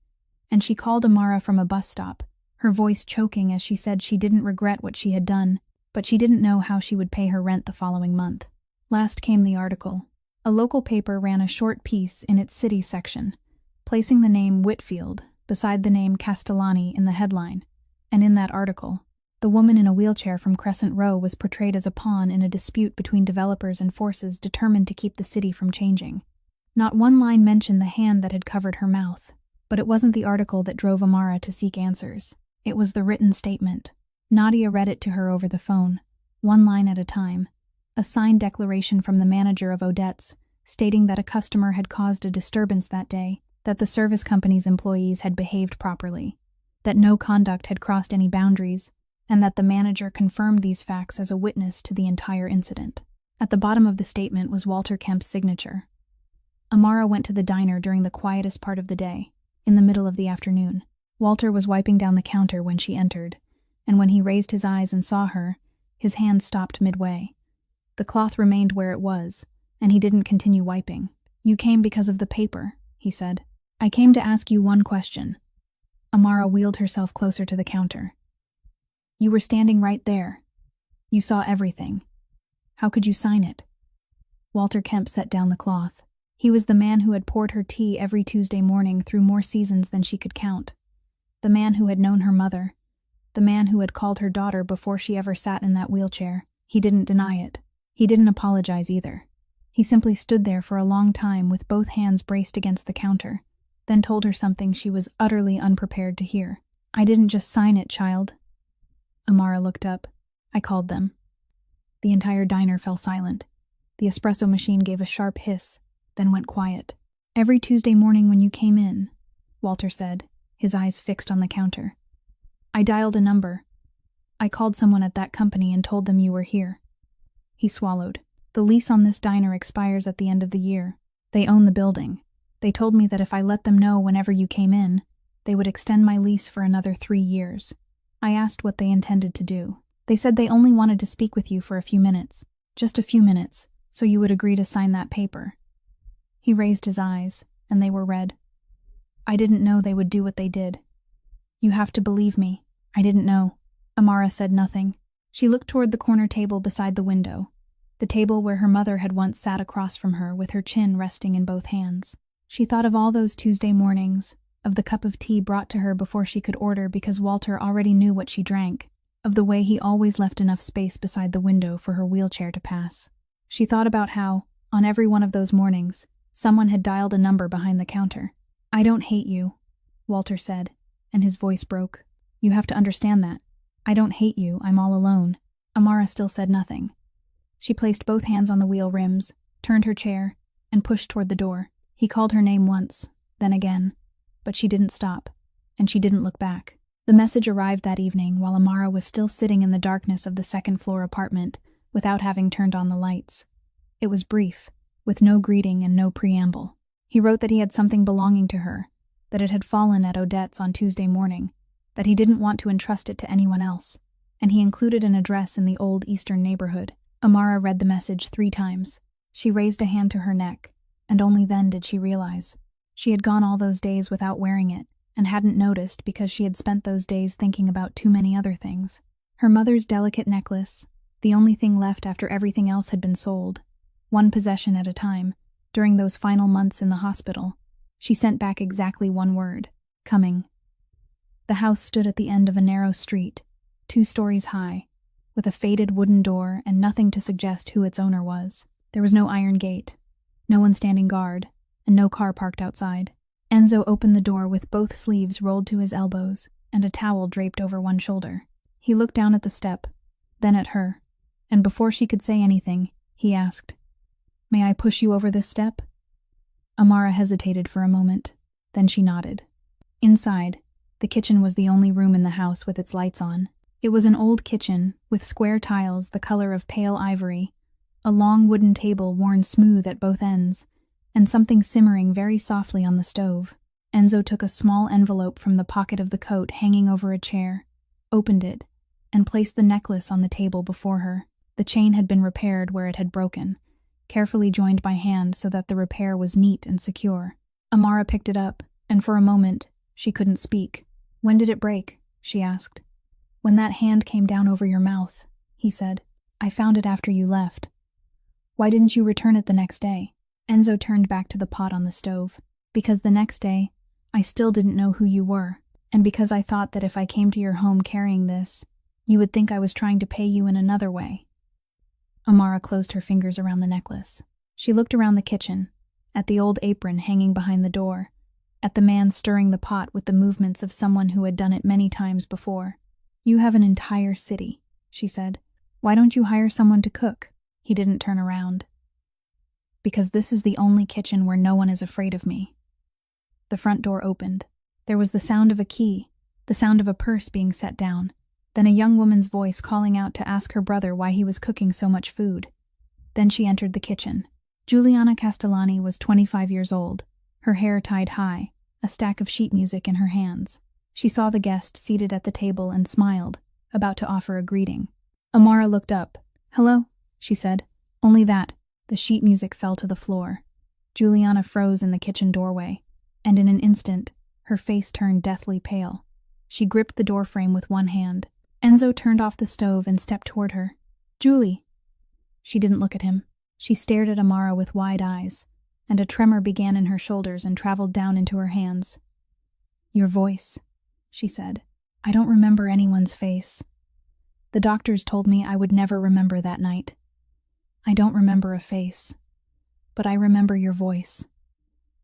and she called Amara from a bus stop, her voice choking as she said she didn't regret what she had done, but she didn't know how she would pay her rent the following month. Last came the article. A local paper ran a short piece in its city section, placing the name Whitfield beside the name Castellani in the headline, and in that article, the woman in a wheelchair from Crescent Row was portrayed as a pawn in a dispute between developers and forces determined to keep the city from changing. Not one line mentioned the hand that had covered her mouth, but it wasn't the article that drove Amara to seek answers. It was the written statement. Nadia read it to her over the phone, 1 line at a time, a signed declaration from the manager of Odette's, stating that a customer had caused a disturbance that day, that the service company's employees had behaved properly, that no conduct had crossed any boundaries, and that the manager confirmed these facts as a witness to the entire incident. At the bottom of the statement was Walter Kemp's signature. Amara went to the diner during the quietest part of the day, in the middle of the afternoon. Walter was wiping down the counter when she entered, and when he raised his eyes and saw her, his hand stopped midway. The cloth remained where it was, and he didn't continue wiping. "You came because of the paper," he said. "I came to ask you one question." Amara wheeled herself closer to the counter. "You were standing right there. You saw everything. How could you sign it?" Walter Kemp set down the cloth. He was the man who had poured her tea every Tuesday morning through more seasons than she could count. The man who had known her mother. The man who had called her daughter before she ever sat in that wheelchair. He didn't deny it. He didn't apologize either. He simply stood there for a long time with both hands braced against the counter, then told her something she was utterly unprepared to hear. "I didn't just sign it, child." Amara looked up. "I called them." The entire diner fell silent. The espresso machine gave a sharp hiss, then went quiet. "Every Tuesday morning when you came in," Walter said, his eyes fixed on the counter. "I dialed a number. I called someone at that company and told them you were here." He swallowed. "The lease on this diner expires at the end of the year. They own the building. They told me that if I let them know whenever you came in, they would extend my lease for another 3 years. I asked what they intended to do. They said they only wanted to speak with you for a few minutes. Just a few minutes, so you would agree to sign that paper." He raised his eyes, and they were red. "I didn't know they would do what they did. You have to believe me. I didn't know." Amara said nothing. She looked toward the corner table beside the window, the table where her mother had once sat across from her with her chin resting in both hands. She thought of all those Tuesday mornings, of the cup of tea brought to her before she could order because Walter already knew what she drank, of the way he always left enough space beside the window for her wheelchair to pass. She thought about how, on every one of those mornings, someone had dialed a number behind the counter. "I don't hate you," Walter said, and his voice broke. "You have to understand that. I don't hate you, I'm all alone." Amara still said nothing. She placed both hands on the wheel rims, turned her chair, and pushed toward the door. He called her name once, then again, but she didn't stop, and she didn't look back. The message arrived that evening while Amara was still sitting in the darkness of the second-floor apartment without having turned on the lights. It was brief, with no greeting and no preamble. He wrote that he had something belonging to her, that it had fallen at Odette's on Tuesday morning, that he didn't want to entrust it to anyone else, and he included an address in the old eastern neighborhood. Amara read the message 3 times. She raised a hand to her neck, and only then did she realize. She had gone all those days without wearing it, and hadn't noticed because she had spent those days thinking about too many other things. Her mother's delicate necklace, the only thing left after everything else had been sold, one possession at a time, during those final months in the hospital. She sent back exactly one word: coming. The house stood at the end of a narrow street, 2 stories high, with a faded wooden door and nothing to suggest who its owner was. There was no iron gate, no one standing guard, and no car parked outside. Enzo opened the door with both sleeves rolled to his elbows and a towel draped over one shoulder. He looked down at the step, then at her, and before she could say anything, he asked, "May I push you over this step?" Amara hesitated for a moment, then she nodded. Inside, the kitchen was the only room in the house with its lights on. It was an old kitchen, with square tiles the color of pale ivory, a long wooden table worn smooth at both ends, and something simmering very softly on the stove. Enzo took a small envelope from the pocket of the coat hanging over a chair, opened it, and placed the necklace on the table before her. The chain had been repaired where it had broken, carefully joined by hand so that the repair was neat and secure. Amara picked it up, and for a moment, she couldn't speak. "When did it break?" she asked. "When that hand came down over your mouth," he said. "I found it after you left." "Why didn't you return it the next day?" Enzo turned back to the pot on the stove. "Because the next day, I still didn't know who you were, and because I thought that if I came to your home carrying this, you would think I was trying to pay you in another way." Amara closed her fingers around the necklace. She looked around the kitchen, at the old apron hanging behind the door, at the man stirring the pot with the movements of someone who had done it many times before. "You have an entire city," she said. "Why don't you hire someone to cook?" He didn't turn around. "Because this is the only kitchen where no one is afraid of me." The front door opened. There was the sound of a key, the sound of a purse being set down, then a young woman's voice calling out to ask her brother why he was cooking so much food. Then she entered the kitchen. Giuliana Castellani was 25 years old, her hair tied high, a stack of sheet music in her hands. She saw the guest seated at the table and smiled, about to offer a greeting. Amara looked up. "Hello," she said. Only that, the sheet music fell to the floor. Giuliana froze in the kitchen doorway, and in an instant, her face turned deathly pale. She gripped the doorframe with one hand. Enzo turned off the stove and stepped toward her. "Julie." She didn't look at him. She stared at Amara with wide eyes, and a tremor began in her shoulders and traveled down into her hands. "Your voice," she said. "I don't remember anyone's face. The doctors told me I would never remember that night. I don't remember a face, but I remember your voice."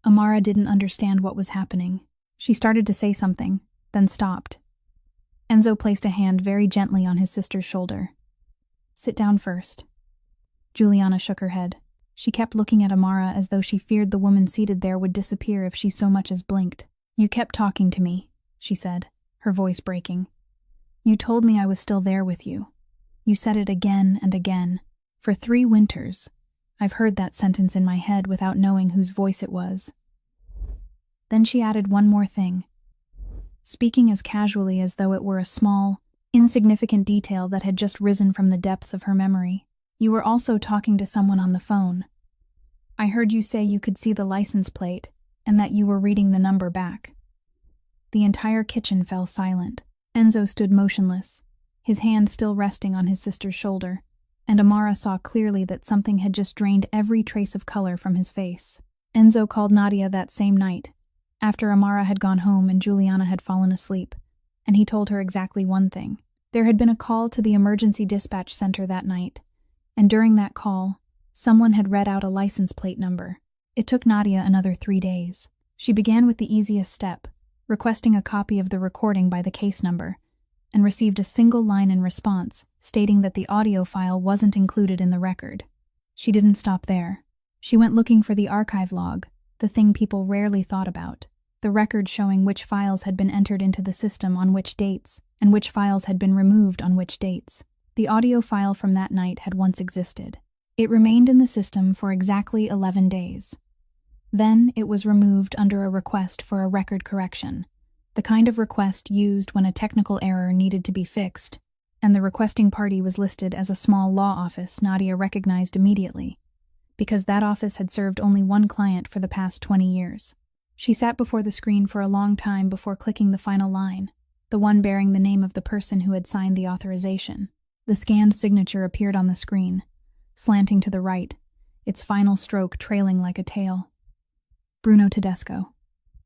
Amara didn't understand what was happening. She started to say something, then stopped. Enzo placed a hand very gently on his sister's shoulder. "Sit down first." Giuliana shook her head. She kept looking at Amara as though she feared the woman seated there would disappear if she so much as blinked. "You kept talking to me," she said, her voice breaking. "You told me I was still there with you. You said it again and again. For 3 winters. I've heard that sentence in my head without knowing whose voice it was." Then she added one more thing, speaking as casually as though it were a small, insignificant detail that had just risen from the depths of her memory. "You were also talking to someone on the phone. I heard you say you could see the license plate and that you were reading the number back." The entire kitchen fell silent. Enzo stood motionless, his hand still resting on his sister's shoulder, and Amara saw clearly that something had just drained every trace of color from his face. Enzo called Nadia that same night, after Amara had gone home and Giuliana had fallen asleep, and he told her exactly one thing. There had been a call to the emergency dispatch center that night, and during that call, someone had read out a license plate number. It took Nadia another 3 days. She began with the easiest step, requesting a copy of the recording by the case number, and received a single line in response stating that the audio file wasn't included in the record. She didn't stop there. She went looking for the archive log, the thing people rarely thought about, the record showing which files had been entered into the system on which dates, and which files had been removed on which dates. The audio file from that night had once existed. It remained in the system for exactly 11 days. Then it was removed under a request for a record correction, the kind of request used when a technical error needed to be fixed, and the requesting party was listed as a small law office Nadia recognized immediately, because that office had served only one client for the past 20 years. She sat before the screen for a long time before clicking the final line, the one bearing the name of the person who had signed the authorization. The scanned signature appeared on the screen, slanting to the right, its final stroke trailing like a tail. Bruno Tedesco.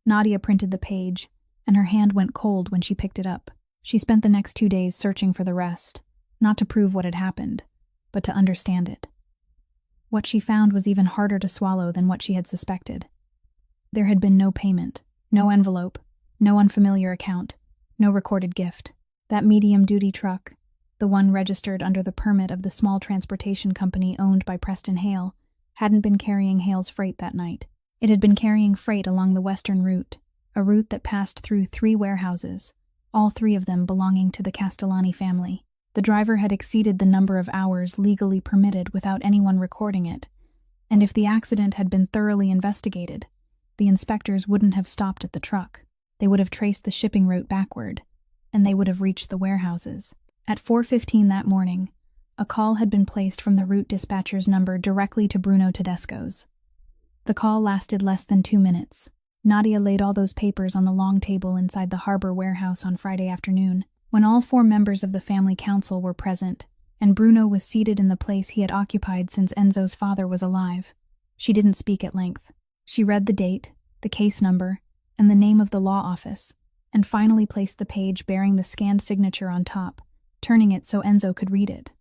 Nadia printed the page, and her hand went cold when she picked it up. She spent the next 2 days searching for the rest, not to prove what had happened, but to understand it. What she found was even harder to swallow than what she had suspected. There had been no payment, no envelope, no unfamiliar account, no recorded gift. That medium-duty truck, the one registered under the permit of the small transportation company owned by Preston Hale, hadn't been carrying Hale's freight that night. It had been carrying freight along the western route, a route that passed through 3 warehouses, all 3 of them belonging to the Castellani family. The driver had exceeded the number of hours legally permitted without anyone recording it, and if the accident had been thoroughly investigated, the inspectors wouldn't have stopped at the truck. They would have traced the shipping route backward, and they would have reached the warehouses. At 4:15 that morning, a call had been placed from the route dispatcher's number directly to Bruno Tedesco's. The call lasted less than 2 minutes. Nadia laid all those papers on the long table inside the harbor warehouse on Friday afternoon, when all 4 members of the family council were present, and Bruno was seated in the place he had occupied since Enzo's father was alive. She didn't speak at length. She read the date, the case number, and the name of the law office, and finally placed the page bearing the scanned signature on top, turning it so Enzo could read it.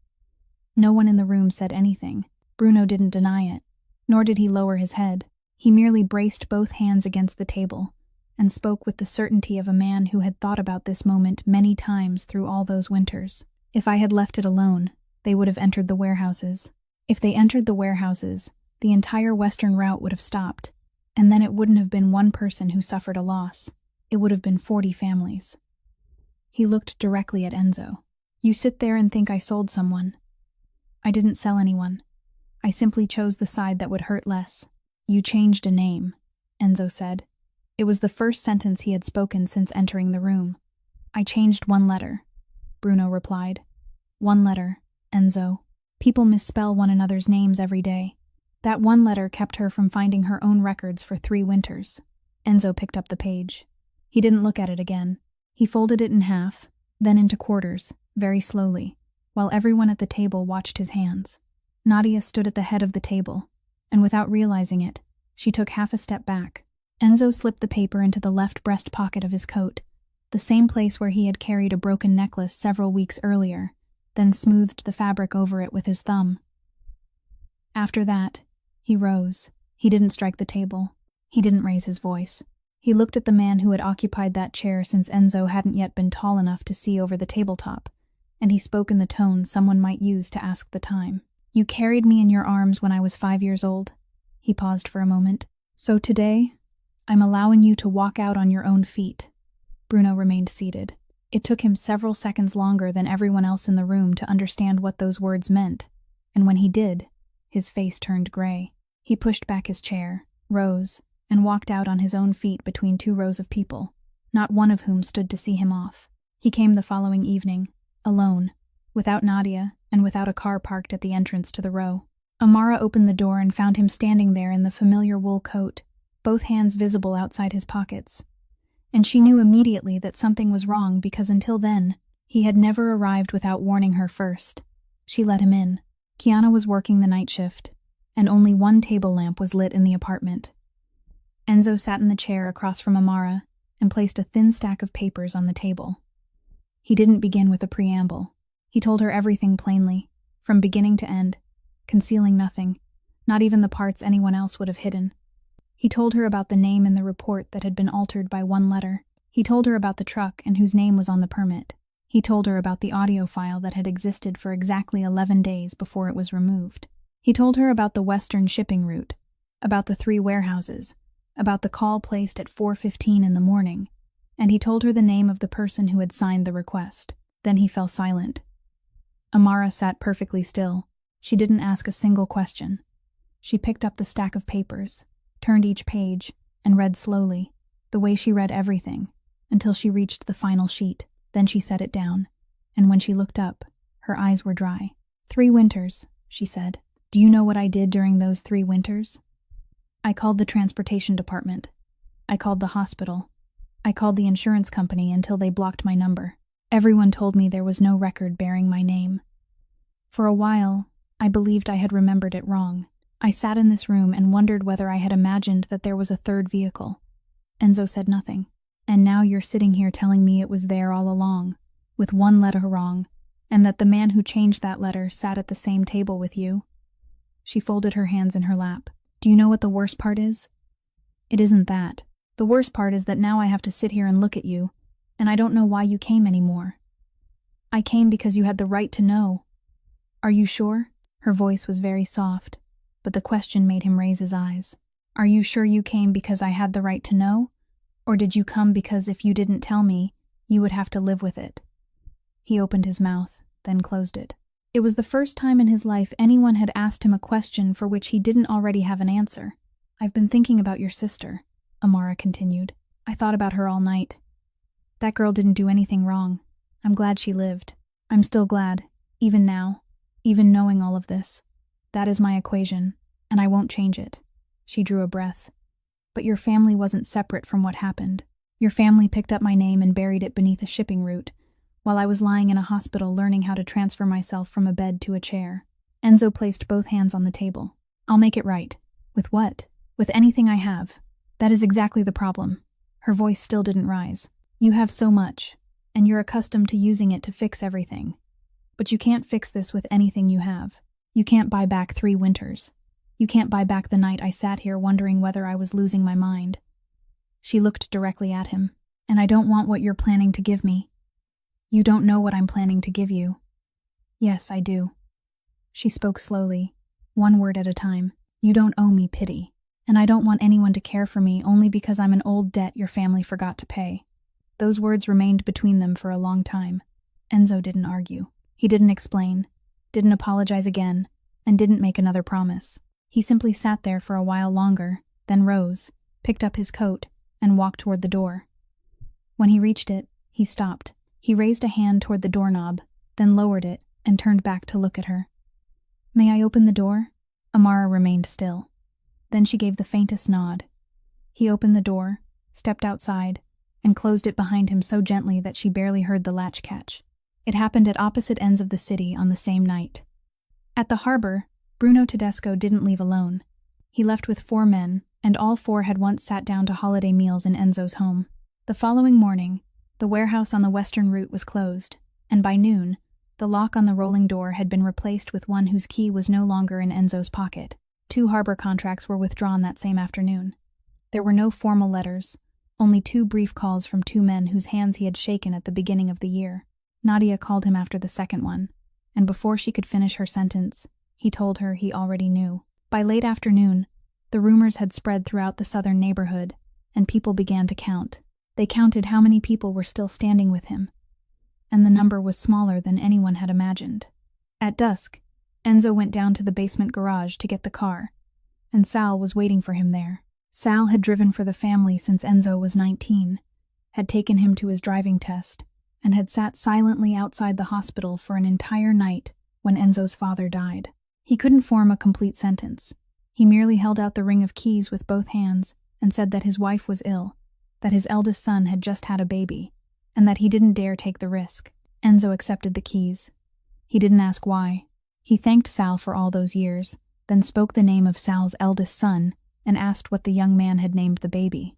No one in the room said anything. Bruno didn't deny it, nor did he lower his head. He merely braced both hands against the table, and spoke with the certainty of a man who had thought about this moment many times through all those winters. If I had left it alone, they would have entered the warehouses. If they entered the warehouses, the entire western route would have stopped, and then it wouldn't have been one person who suffered a loss. It would have been 40 families. He looked directly at Enzo. You sit there and think I sold someone. I didn't sell anyone. I simply chose the side that would hurt less. You changed a name, Enzo said. It was the first sentence he had spoken since entering the room. I changed one letter, Bruno replied. One letter, Enzo. People misspell one another's names every day. That one letter kept her from finding her own records for 3 winters. Enzo picked up the page. He didn't look at it again. He folded it in half, then into quarters, very slowly, while everyone at the table watched his hands. Nadia stood at the head of the table, and without realizing it, she took half a step back. Enzo slipped the paper into the left breast pocket of his coat, the same place where he had carried a broken necklace several weeks earlier, then smoothed the fabric over it with his thumb. After that, he rose. He didn't strike the table. He didn't raise his voice. He looked at the man who had occupied that chair since Enzo hadn't yet been tall enough to see over the tabletop, and he spoke in the tone someone might use to ask the time. You carried me in your arms when I was 5 years old. He paused for a moment. So today, I'm allowing you to walk out on your own feet. Bruno remained seated. It took him several seconds longer than everyone else in the room to understand what those words meant, and when he did, his face turned gray. He pushed back his chair, rose, and walked out on his own feet between 2 rows of people, not one of whom stood to see him off. He came the following evening, alone, without Nadia, and without a car parked at the entrance to the row. Amara opened the door and found him standing there in the familiar wool coat, both hands visible outside his pockets. And she knew immediately that something was wrong because until then, he had never arrived without warning her first. She let him in. Kiana was working the night shift, and only one table lamp was lit in the apartment. Enzo sat in the chair across from Amara and placed a thin stack of papers on the table. He didn't begin with a preamble. He told her everything plainly, from beginning to end, concealing nothing, not even the parts anyone else would have hidden. He told her about the name in the report that had been altered by 1 letter. He told her about the truck and whose name was on the permit. He told her about the audio file that had existed for exactly 11 days before it was removed. He told her about the western shipping route, about the 3 warehouses, about the call placed at 4:15 in the morning, and he told her the name of the person who had signed the request. Then he fell silent. Amara sat perfectly still. She didn't ask a single question. She picked up the stack of papers, turned each page, and read slowly, the way she read everything, until she reached the final sheet. Then she set it down, and when she looked up, her eyes were dry. 3 winters, she said. Do you know what I did during those 3 winters? I called the transportation department. I called the hospital. I called the insurance company until they blocked my number. Everyone told me there was no record bearing my name. For a while, I believed I had remembered it wrong. I sat in this room and wondered whether I had imagined that there was a 3rd vehicle. Enzo said nothing. And now you're sitting here telling me it was there all along, with 1 letter wrong, and that the man who changed that letter sat at the same table with you. She folded her hands in her lap. Do you know what the worst part is? It isn't that. The worst part is that now I have to sit here and look at you, and I don't know why you came anymore. I came because you had the right to know. Are you sure? Her voice was very soft, but the question made him raise his eyes. Are you sure you came because I had the right to know? Or did you come because if you didn't tell me, you would have to live with it? He opened his mouth, then closed it. It was the first time in his life anyone had asked him a question for which he didn't already have an answer. I've been thinking about your sister, Amara continued. I thought about her all night. That girl didn't do anything wrong. I'm glad she lived. I'm still glad, even now, even knowing all of this. That is my equation, and I won't change it. She drew a breath. But your family wasn't separate from what happened. Your family picked up my name and buried it beneath a shipping route, while I was lying in a hospital learning how to transfer myself from a bed to a chair. Enzo placed both hands on the table. I'll make it right. With what? With anything I have. That is exactly the problem. Her voice still didn't rise. You have so much, and you're accustomed to using it to fix everything. But you can't fix this with anything you have. You can't buy back 3 winters. You can't buy back the night I sat here wondering whether I was losing my mind. She looked directly at him. And I don't want what you're planning to give me. You don't know what I'm planning to give you. Yes, I do. She spoke slowly, 1 word at a time. You don't owe me pity. And I don't want anyone to care for me only because I'm an old debt your family forgot to pay. Those words remained between them for a long time. Enzo didn't argue. He didn't explain, didn't apologize again, and didn't make another promise. He simply sat there for a while longer, then rose, picked up his coat, and walked toward the door. When he reached it, he stopped. He raised a hand toward the doorknob, then lowered it and turned back to look at her. "May I open the door?" Amara remained still. Then she gave the faintest nod. He opened the door, stepped outside, and closed it behind him so gently that she barely heard the latch catch. It happened at opposite ends of the city on the same night. At the harbor, Bruno Tedesco didn't leave alone. He left with 4 men, and all 4 had once sat down to holiday meals in Enzo's home. The following morning, the warehouse on the western route was closed, and by noon, the lock on the rolling door had been replaced with one whose key was no longer in Enzo's pocket. 2 harbor contracts were withdrawn that same afternoon. There were no formal letters, only 2 brief calls from 2 men whose hands he had shaken at the beginning of the year. Nadia called him after the second one, and before she could finish her sentence, he told her he already knew. By late afternoon, the rumors had spread throughout the southern neighborhood, and people began to count. They counted how many people were still standing with him, and the number was smaller than anyone had imagined. At dusk, Enzo went down to the basement garage to get the car, and Sal was waiting for him there. Sal had driven for the family since Enzo was 19, had taken him to his driving test, and had sat silently outside the hospital for an entire night when Enzo's father died. He couldn't form a complete sentence. He merely held out the ring of keys with both hands and said that his wife was ill, that his eldest son had just had a baby, and that he didn't dare take the risk. Enzo accepted the keys. He didn't ask why. He thanked Sal for all those years, then spoke the name of Sal's eldest son and asked what the young man had named the baby.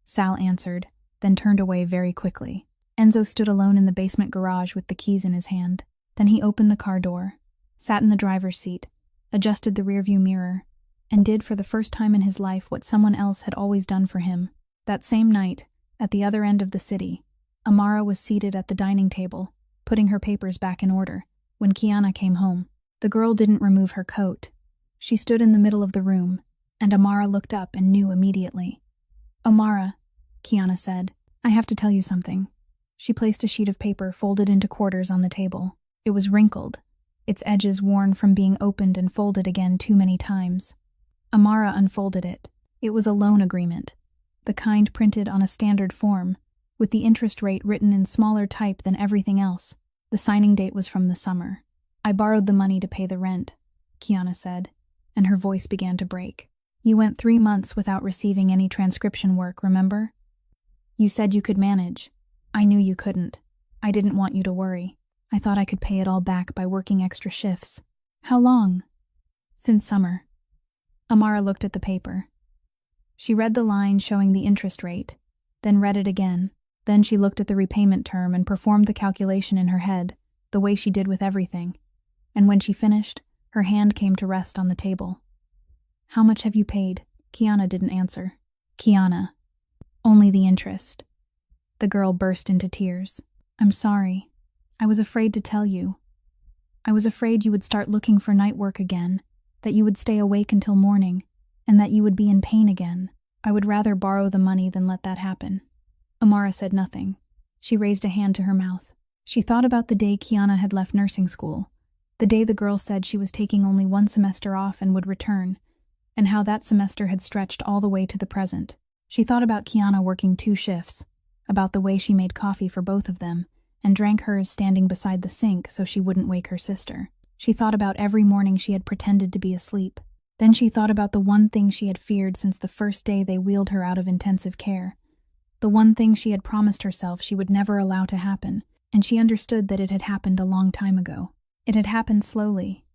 Sal answered, then turned away very quickly. Enzo stood alone in the basement garage with the keys in his hand. Then he opened the car door, sat in the driver's seat, adjusted the rearview mirror, and did for the first time in his life what someone else had always done for him. That same night, at the other end of the city, Amara was seated at the dining table, putting her papers back in order, when Kiana came home. The girl didn't remove her coat. She stood in the middle of the room, and Amara looked up and knew immediately. "Amara," Kiana said, "I have to tell you something." She placed a sheet of paper folded into quarters on the table. It was wrinkled, its edges worn from being opened and folded again too many times. Amara unfolded it. It was a loan agreement, the kind printed on a standard form, with the interest rate written in smaller type than everything else. The signing date was from the summer. "I borrowed the money to pay the rent," Kiana said, and her voice began to break. "You went 3 months without receiving any transcription work, remember? You said you could manage. I knew you couldn't. I didn't want you to worry. I thought I could pay it all back by working extra shifts." "How long?" "Since summer." Amara looked at the paper. She read the line showing the interest rate, then read it again. Then she looked at the repayment term and performed the calculation in her head, the way she did with everything. And when she finished, her hand came to rest on the table. "How much have you paid?" Kiana didn't answer. "Kiana, only the interest." The girl burst into tears. "I'm sorry. I was afraid to tell you. I was afraid you would start looking for night work again, that you would stay awake until morning, and that you would be in pain again. I would rather borrow the money than let that happen." Amara said nothing. She raised a hand to her mouth. She thought about the day Kiana had left nursing school, the day the girl said she was taking only 1 semester off and would return, and how that semester had stretched all the way to the present. She thought about Kiana working 2 shifts, about the way she made coffee for both of them, and drank hers standing beside the sink so she wouldn't wake her sister. She thought about every morning she had pretended to be asleep. Then she thought about the one thing she had feared since the first day they wheeled her out of intensive care. The one thing she had promised herself she would never allow to happen, and she understood that it had happened a long time ago. It had happened slowly,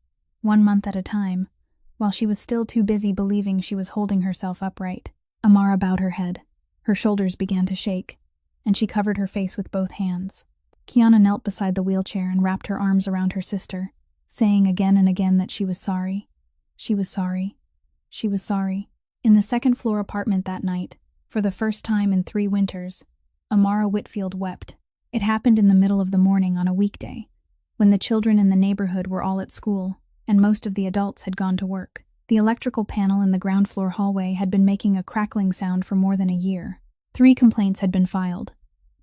1 month at a time, while she was still too busy believing she was holding herself upright. Amara bowed her head. Her shoulders began to shake, and she covered her face with both hands. Kiana knelt beside the wheelchair and wrapped her arms around her sister, saying again and again that she was sorry. She was sorry. She was sorry. In the second-floor apartment that night, for the first time in 3 winters, Amara Whitfield wept. It happened in the middle of the morning on a weekday, when the children in the neighborhood were all at school, and most of the adults had gone to work. The electrical panel in the ground-floor hallway had been making a crackling sound for more than a year. 3 complaints had been filed.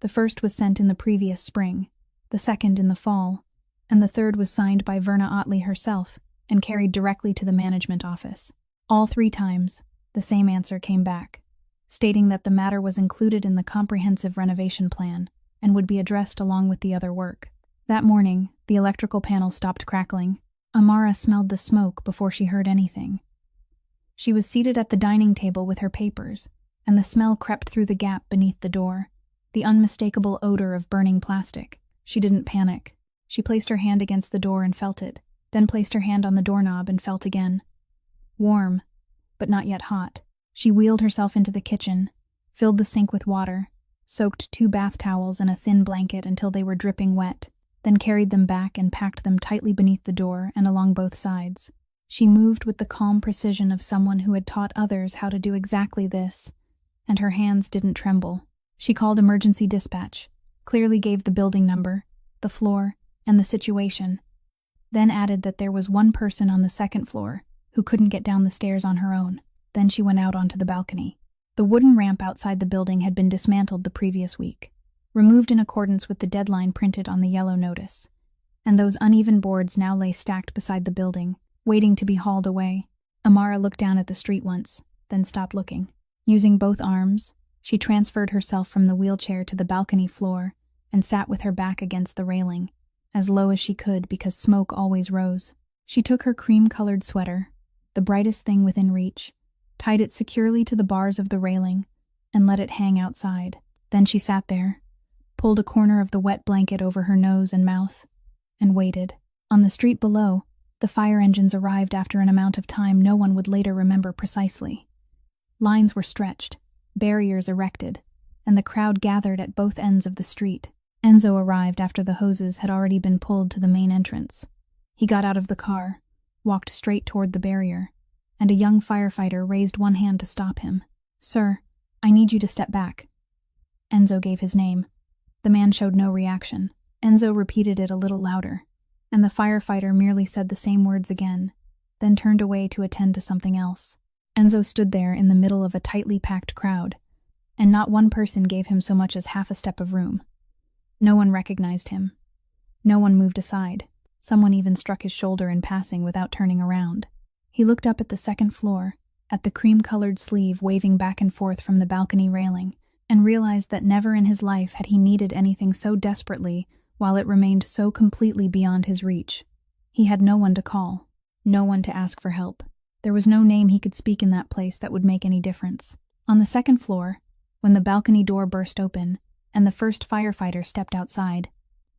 The first was sent in the previous spring, the second in the fall, and the third was signed by Verna Otley herself and carried directly to the management office. All 3 times, the same answer came back, stating that the matter was included in the comprehensive renovation plan and would be addressed along with the other work. That morning, the electrical panel stopped crackling. Amara smelled the smoke before she heard anything. She was seated at the dining table with her papers, and the smell crept through the gap beneath the door, the unmistakable odor of burning plastic. She didn't panic. She placed her hand against the door and felt it, then placed her hand on the doorknob and felt again. Warm, but not yet hot. She wheeled herself into the kitchen, filled the sink with water, soaked 2 bath towels and a thin blanket until they were dripping wet, then carried them back and packed them tightly beneath the door and along both sides. She moved with the calm precision of someone who had taught others how to do exactly this, and her hands didn't tremble. She called emergency dispatch, clearly gave the building number, the floor, and the situation, then added that there was one person on the 2nd floor who couldn't get down the stairs on her own. Then she went out onto the balcony. The wooden ramp outside the building had been dismantled the previous week, removed in accordance with the deadline printed on the yellow notice, and those uneven boards now lay stacked beside the building, waiting to be hauled away. Amara looked down at the street once, then stopped looking. Using both arms, she transferred herself from the wheelchair to the balcony floor and sat with her back against the railing, as low as she could because smoke always rose. She took her cream-colored sweater, the brightest thing within reach, tied it securely to the bars of the railing, and let it hang outside. Then she sat there, pulled a corner of the wet blanket over her nose and mouth, and waited. On the street below, the fire engines arrived after an amount of time no one would later remember precisely. Lines were stretched, barriers erected, and the crowd gathered at both ends of the street. Enzo arrived after the hoses had already been pulled to the main entrance. He got out of the car, walked straight toward the barrier, and a young firefighter raised one hand to stop him. "Sir, I need you to step back." Enzo gave his name. The man showed no reaction. Enzo repeated it a little louder, and the firefighter merely said the same words again, then turned away to attend to something else. Enzo stood there in the middle of a tightly packed crowd, and not one person gave him so much as half a step of room. No one recognized him. No one moved aside. Someone even struck his shoulder in passing without turning around. He looked up at the 2nd floor, at the cream-colored sleeve waving back and forth from the balcony railing, and realized that never in his life had he needed anything so desperately while it remained so completely beyond his reach. He had no one to call, no one to ask for help. There was no name he could speak in that place that would make any difference. On the 2nd floor, when the balcony door burst open and the first firefighter stepped outside,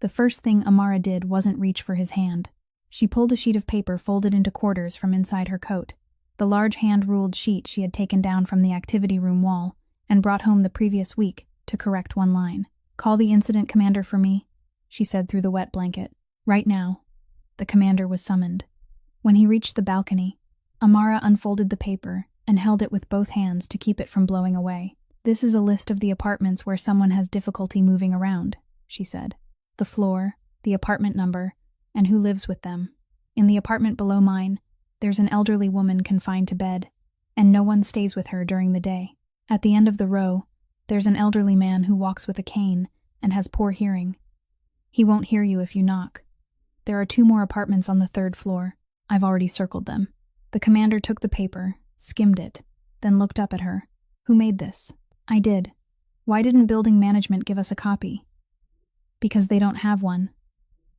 the first thing Amara did wasn't reach for his hand. She pulled a sheet of paper folded into quarters from inside her coat, the large hand-ruled sheet she had taken down from the activity room wall and brought home the previous week, to correct one line. "Call the incident commander for me," she said through the wet blanket. "Right now." The commander was summoned. When he reached the balcony, Amara unfolded the paper and held it with both hands to keep it from blowing away. "This is a list of the apartments where someone has difficulty moving around," she said. "The floor, the apartment number, and who lives with them. In the apartment below mine, there's an elderly woman confined to bed, and no one stays with her during the day. At the end of the row, there's an elderly man who walks with a cane and has poor hearing. He won't hear you if you knock. There are 2 more apartments on the 3rd floor. I've already circled them." The commander took the paper, skimmed it, then looked up at her. "Who made this?" "I did. Why didn't building management give us a copy?" "Because they don't have one,"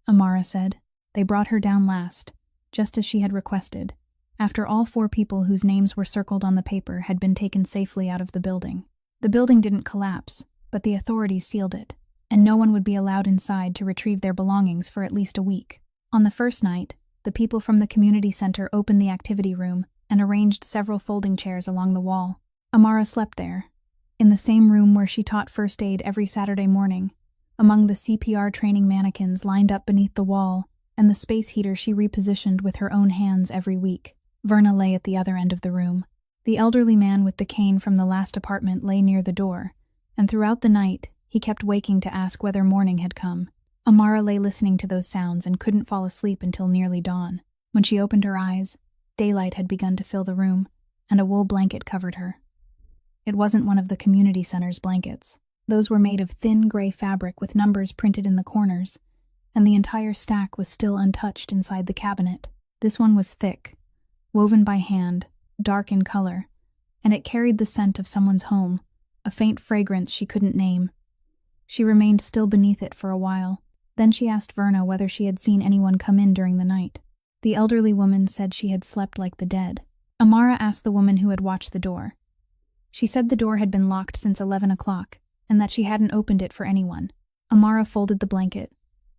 Amara said. They brought her down last, just as she had requested, after all 4 people whose names were circled on the paper had been taken safely out of the building. The building didn't collapse, but the authorities sealed it, and no one would be allowed inside to retrieve their belongings for at least a week. On the first night, the people from the community center opened the activity room and arranged several folding chairs along the wall. Amara slept there, in the same room where she taught first aid every Saturday morning, among the CPR training mannequins lined up beneath the wall and the space heater she repositioned with her own hands every week. Verna lay at the other end of the room. The elderly man with the cane from the last apartment lay near the door, and throughout the night, he kept waking to ask whether morning had come. Amara lay listening to those sounds and couldn't fall asleep until nearly dawn. When she opened her eyes, daylight had begun to fill the room, and a wool blanket covered her. It wasn't one of the community center's blankets. Those were made of thin gray fabric with numbers printed in the corners, and the entire stack was still untouched inside the cabinet. This one was thick, woven by hand, dark in color, and it carried the scent of someone's home, a faint fragrance she couldn't name. She remained still beneath it for a while. Then she asked Verna whether she had seen anyone come in during the night. The elderly woman said she had slept like the dead. Amara asked the woman who had watched the door. She said the door had been locked since 11 o'clock, and that she hadn't opened it for anyone. Amara folded the blanket,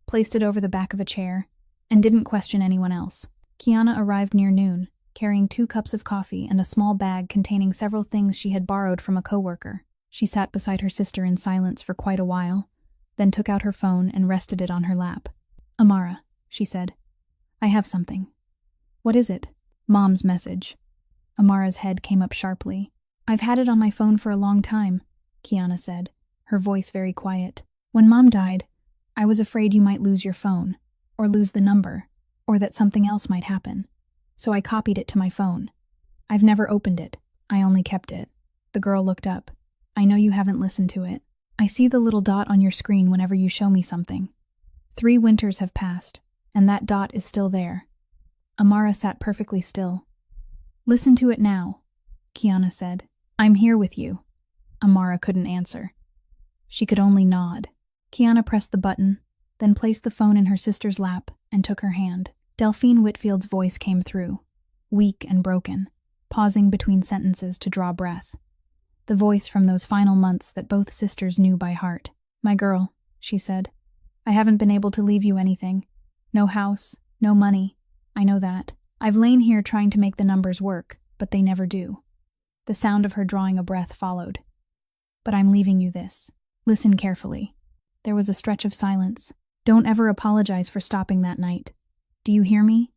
placed it over the back of a chair, and didn't question anyone else. Kiana arrived near noon, carrying 2 cups of coffee and a small bag containing several things she had borrowed from a coworker. She sat beside her sister in silence for quite a while, then took out her phone and rested it on her lap. "Amara," she said, "I have something." "What is it?" "Mom's message." Amara's head came up sharply. "I've had it on my phone for a long time," Kiana said, her voice very quiet. "When Mom died, I was afraid you might lose your phone, or lose the number, or that something else might happen. So I copied it to my phone. I've never opened it. I only kept it." The girl looked up. "I know you haven't listened to it. I see the little dot on your screen whenever you show me something. 3 winters have passed, and that dot is still there." Amara sat perfectly still. "Listen to it now," Kiana said. "I'm here with you." Amara couldn't answer. She could only nod. Kiana pressed the button, then placed the phone in her sister's lap and took her hand. Delphine Whitfield's voice came through, weak and broken, pausing between sentences to draw breath. The voice from those final months that both sisters knew by heart. "My girl," she said, "I haven't been able to leave you anything. No house, no money. I know that. I've lain here trying to make the numbers work, but they never do." The sound of her drawing a breath followed. "But I'm leaving you this. Listen carefully." There was a stretch of silence. "Don't ever apologize for stopping that night. Do you hear me?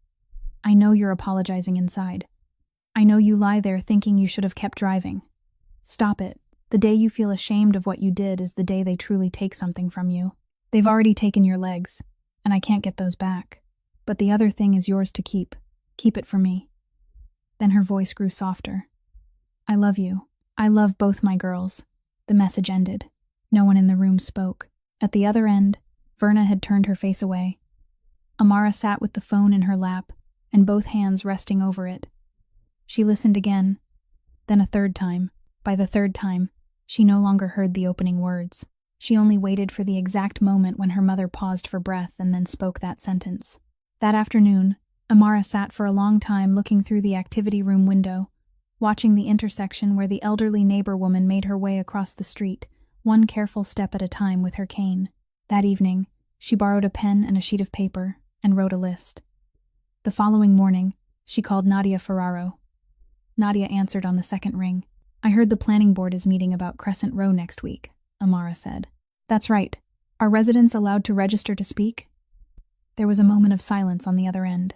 I know you're apologizing inside. I know you lie there thinking you should have kept driving. Stop it. The day you feel ashamed of what you did is the day they truly take something from you. They've already taken your legs, and I can't get those back. But the other thing is yours to keep. Keep it for me." Then her voice grew softer. "I love you. I love both my girls." The message ended. No one in the room spoke. At the other end, Verna had turned her face away. Amara sat with the phone in her lap, and both hands resting over it. She listened again, then a third time. By the third time, she no longer heard the opening words. She only waited for the exact moment when her mother paused for breath and then spoke that sentence. That afternoon, Amara sat for a long time looking through the activity room window, watching the intersection where the elderly neighbor woman made her way across the street, one careful step at a time with her cane. That evening, she borrowed a pen and a sheet of paper and wrote a list. The following morning, she called Nadia Ferraro. Nadia answered on the second ring. "I heard the planning board is meeting about Crescent Row next week," Amara said. "That's right. Are residents allowed to register to speak?" There was a moment of silence on the other end.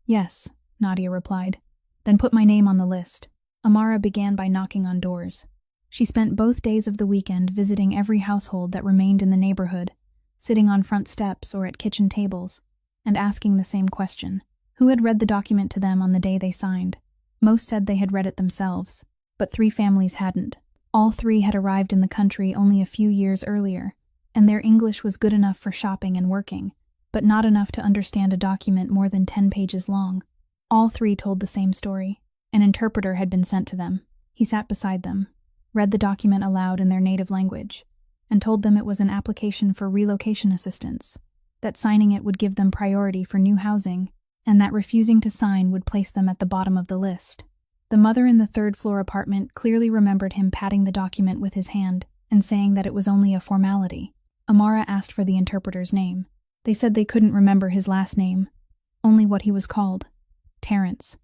"Yes," Nadia replied. "Then put my name on the list." Amara began by knocking on doors. She spent both days of the weekend visiting every household that remained in the neighborhood, sitting on front steps or at kitchen tables, and asking the same question. Who had read the document to them on the day they signed? Most said they had read it themselves, but 3 families hadn't. All 3 had arrived in the country only a few years earlier, and their English was good enough for shopping and working, but not enough to understand a document more than 10 pages long. All 3 told the same story. An interpreter had been sent to them. He sat beside them, read the document aloud in their native language, and told them it was an application for relocation assistance, that signing it would give them priority for new housing, and that refusing to sign would place them at the bottom of the list. The mother in the 3rd-floor apartment clearly remembered him patting the document with his hand and saying that it was only a formality. Amara asked for the interpreter's name. They said they couldn't remember his last name, only what he was called, Terrence.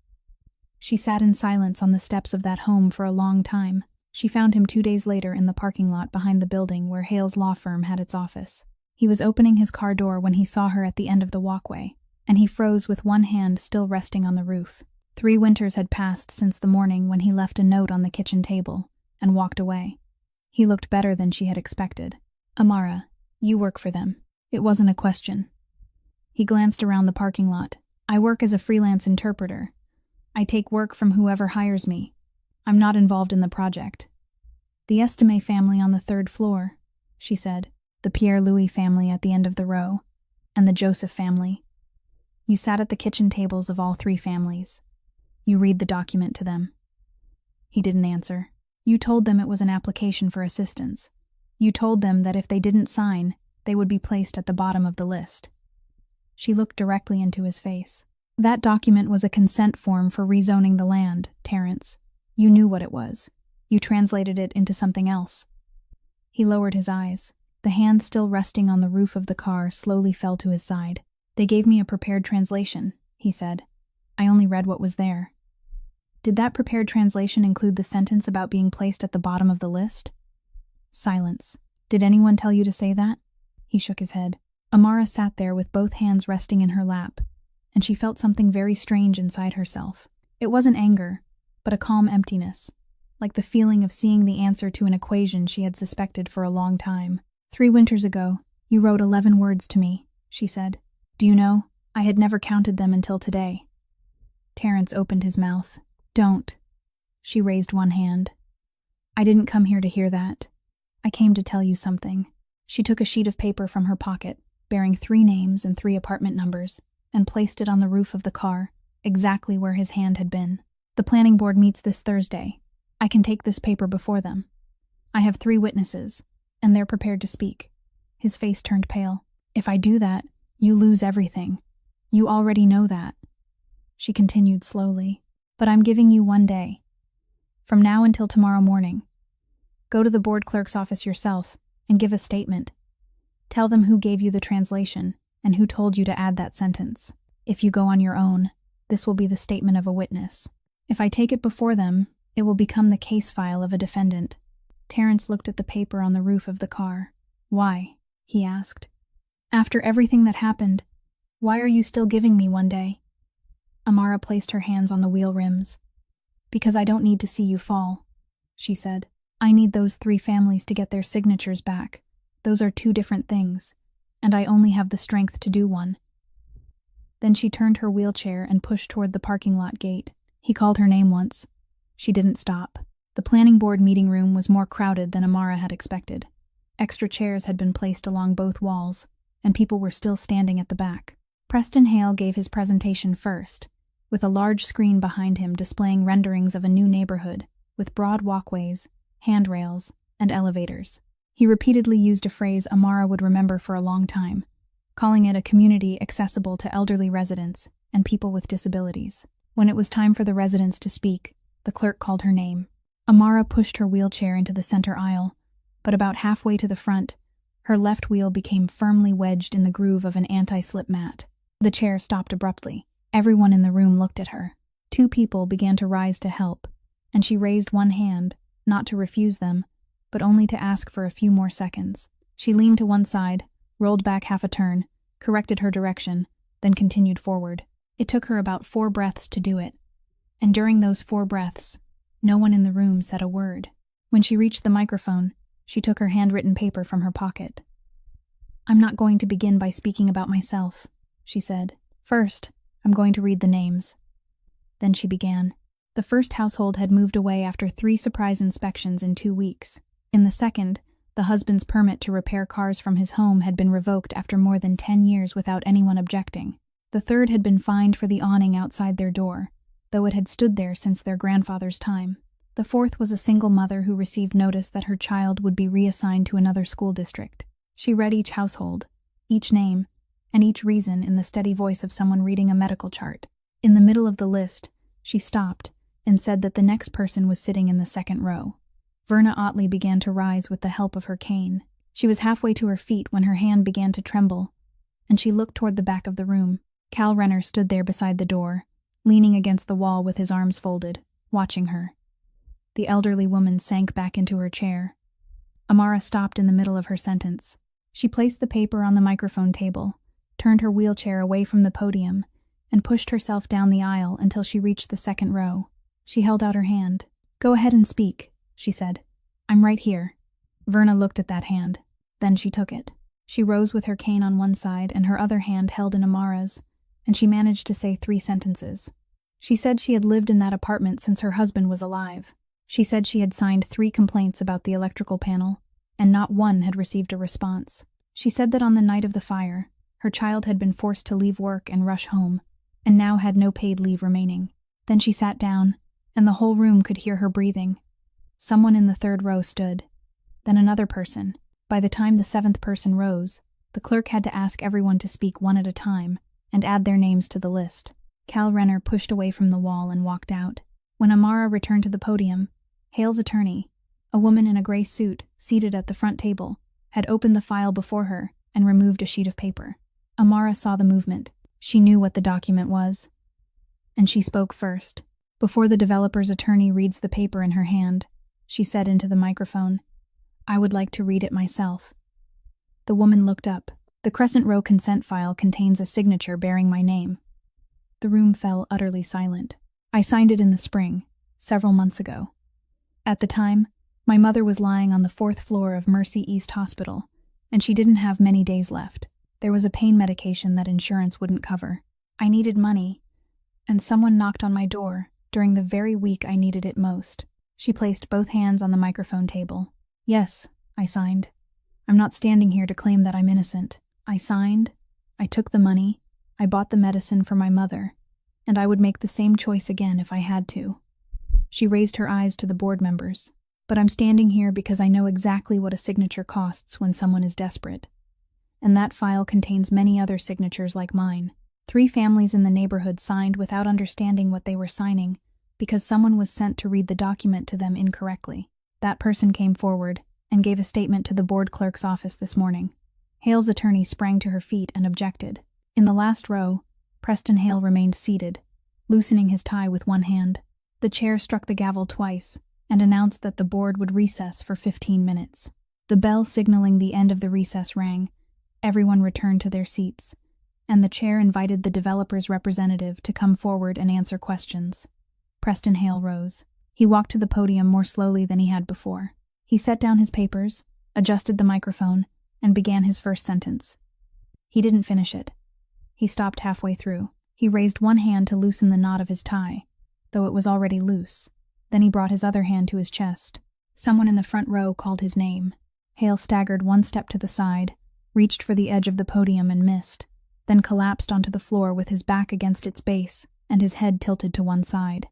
She sat in silence on the steps of that home for a long time. She found him 2 days later in the parking lot behind the building where Hale's law firm had its office. He was opening his car door when he saw her at the end of the walkway, and he froze with one hand still resting on the roof. 3 winters had passed since the morning when he left a note on the kitchen table and walked away. He looked better than she had expected. "Amara, you work for them." It wasn't a question. He glanced around the parking lot. "I work as a freelance interpreter. I take work from whoever hires me. I'm not involved in the project." "The Estime family on the 3rd floor," she said. The Pierre-Louis family at the end of the row, and the Joseph family. You sat at the kitchen tables of all three families. You read the document to them. He didn't answer. You told them it was an application for assistance. You told them that if they didn't sign, they would be placed at the bottom of the list. She looked directly into his face. That document was a consent form for rezoning the land, Terrence. You knew what it was. You translated it into something else. He lowered his eyes. The hand still resting on the roof of the car slowly fell to his side. They gave me a prepared translation, he said. I only read what was there. Did that prepared translation include the sentence about being placed at the bottom of the list? Silence. Did anyone tell you to say that? He shook his head. Amara sat there with both hands resting in her lap, and she felt something very strange inside herself. It wasn't anger, but a calm emptiness, like the feeling of seeing the answer to an equation she had suspected for a long time. 3 winters ago, you wrote 11 words to me, she said. Do you know, I had never counted them until today. Terrence opened his mouth. Don't. She raised one hand. I didn't come here to hear that. I came to tell you something. She took a sheet of paper from her pocket, bearing 3 names and 3 apartment numbers, and placed it on the roof of the car, exactly where his hand had been. The planning board meets this Thursday. I can take this paper before them. I have 3 witnesses, and they're prepared to speak. His face turned pale. If I do that, you lose everything. You already know that. She continued slowly. But I'm giving you 1 day. From now until tomorrow morning. Go to the board clerk's office yourself and give a statement. Tell them who gave you the translation and who told you to add that sentence. If you go on your own, this will be the statement of a witness. If I take it before them, it will become the case file of a defendant. Terrence looked at the paper on the roof of the car. Why? He asked. After everything that happened, why are you still giving me 1 day? Amara placed her hands on the wheel rims. Because I don't need to see you fall, she said. I need those 3 families to get their signatures back. Those are 2 different things, and I only have the strength to do one. Then she turned her wheelchair and pushed toward the parking lot gate. He called her name once. She didn't stop. The planning board meeting room was more crowded than Amara had expected. Extra chairs had been placed along both walls, and people were still standing at the back. Preston Hale gave his presentation first, with a large screen behind him displaying renderings of a new neighborhood, with broad walkways, handrails, and elevators. He repeatedly used a phrase Amara would remember for a long time, calling it a community accessible to elderly residents and people with disabilities. When it was time for the residents to speak, the clerk called her name. Amara pushed her wheelchair into the center aisle, but about halfway to the front, her left wheel became firmly wedged in the groove of an anti-slip mat. The chair stopped abruptly. Everyone in the room looked at her. 2 people began to rise to help, and she raised one hand, not to refuse them, but only to ask for a few more seconds. She leaned to one side, rolled back half a turn, corrected her direction, then continued forward. It took her about 4 breaths to do it, and during those 4 breaths, no one in the room said a word. When she reached the microphone, she took her handwritten paper from her pocket. I'm not going to begin by speaking about myself, she said. First, I'm going to read the names. Then she began. The first household had moved away after 3 surprise inspections in 2 weeks. In the second, the husband's permit to repair cars from his home had been revoked after more than 10 years without anyone objecting. The third had been fined for the awning outside their door, though it had stood there since their grandfather's time. The fourth was a single mother who received notice that her child would be reassigned to another school district. She read each household, each name, and each reason in the steady voice of someone reading a medical chart. In the middle of the list, she stopped and said that the next person was sitting in the second row. Verna Otley began to rise with the help of her cane. She was halfway to her feet when her hand began to tremble, and she looked toward the back of the room. Cal Renner stood there beside the door, leaning against the wall with his arms folded, watching her. The elderly woman sank back into her chair. Amara stopped in the middle of her sentence. She placed the paper on the microphone table, turned her wheelchair away from the podium, and pushed herself down the aisle until she reached the second row. She held out her hand. Go ahead and speak, she said. I'm right here. Verna looked at that hand. Then she took it. She rose with her cane on one side and her other hand held in Amara's, and she managed to say 3 sentences. She said she had lived in that apartment since her husband was alive. She said she had signed 3 complaints about the electrical panel, and not one had received a response. She said that on the night of the fire, her child had been forced to leave work and rush home, and now had no paid leave remaining. Then she sat down, and the whole room could hear her breathing. Someone in the third row stood. Then another person. By the time the seventh person rose, the clerk had to ask everyone to speak one at a time and add their names to the list. Cal Renner pushed away from the wall and walked out. When Amara returned to the podium, Hale's attorney, a woman in a gray suit seated at the front table, had opened the file before her and removed a sheet of paper. Amara saw the movement. She knew what the document was. And she spoke first. Before the developer's attorney reads the paper in her hand, she said into the microphone, "I would like to read it myself." The woman looked up. "The Crescent Row consent file contains a signature bearing my name." The room fell utterly silent. "I signed it in the spring, several months ago. At the time, my mother was lying on the 4th floor of Mercy East Hospital, and she didn't have many days left. There was a pain medication that insurance wouldn't cover. I needed money, and someone knocked on my door during the very week I needed it most." She placed both hands on the microphone table. "Yes, I signed. I'm not standing here to claim that I'm innocent. I signed, I took the money, I bought the medicine for my mother, and I would make the same choice again if I had to." She raised her eyes to the board members. "But I'm standing here because I know exactly what a signature costs when someone is desperate. And that file contains many other signatures like mine. 3 families in the neighborhood signed without understanding what they were signing because someone was sent to read the document to them incorrectly. That person came forward and gave a statement to the board clerk's office this morning." Hale's attorney sprang to her feet and objected. In the last row, Preston Hale remained seated, loosening his tie with one hand. The chair struck the gavel twice and announced that the board would recess for 15 minutes. The bell signaling the end of the recess rang. Everyone returned to their seats, and the chair invited the developer's representative to come forward and answer questions. Preston Hale rose. He walked to the podium more slowly than he had before. He set down his papers, adjusted the microphone, and began his first sentence. He didn't finish it. He stopped halfway through. He raised one hand to loosen the knot of his tie, though it was already loose. Then he brought his other hand to his chest. Someone in the front row called his name. Hale staggered one step to the side, reached for the edge of the podium and missed, then collapsed onto the floor with his back against its base and his head tilted to one side.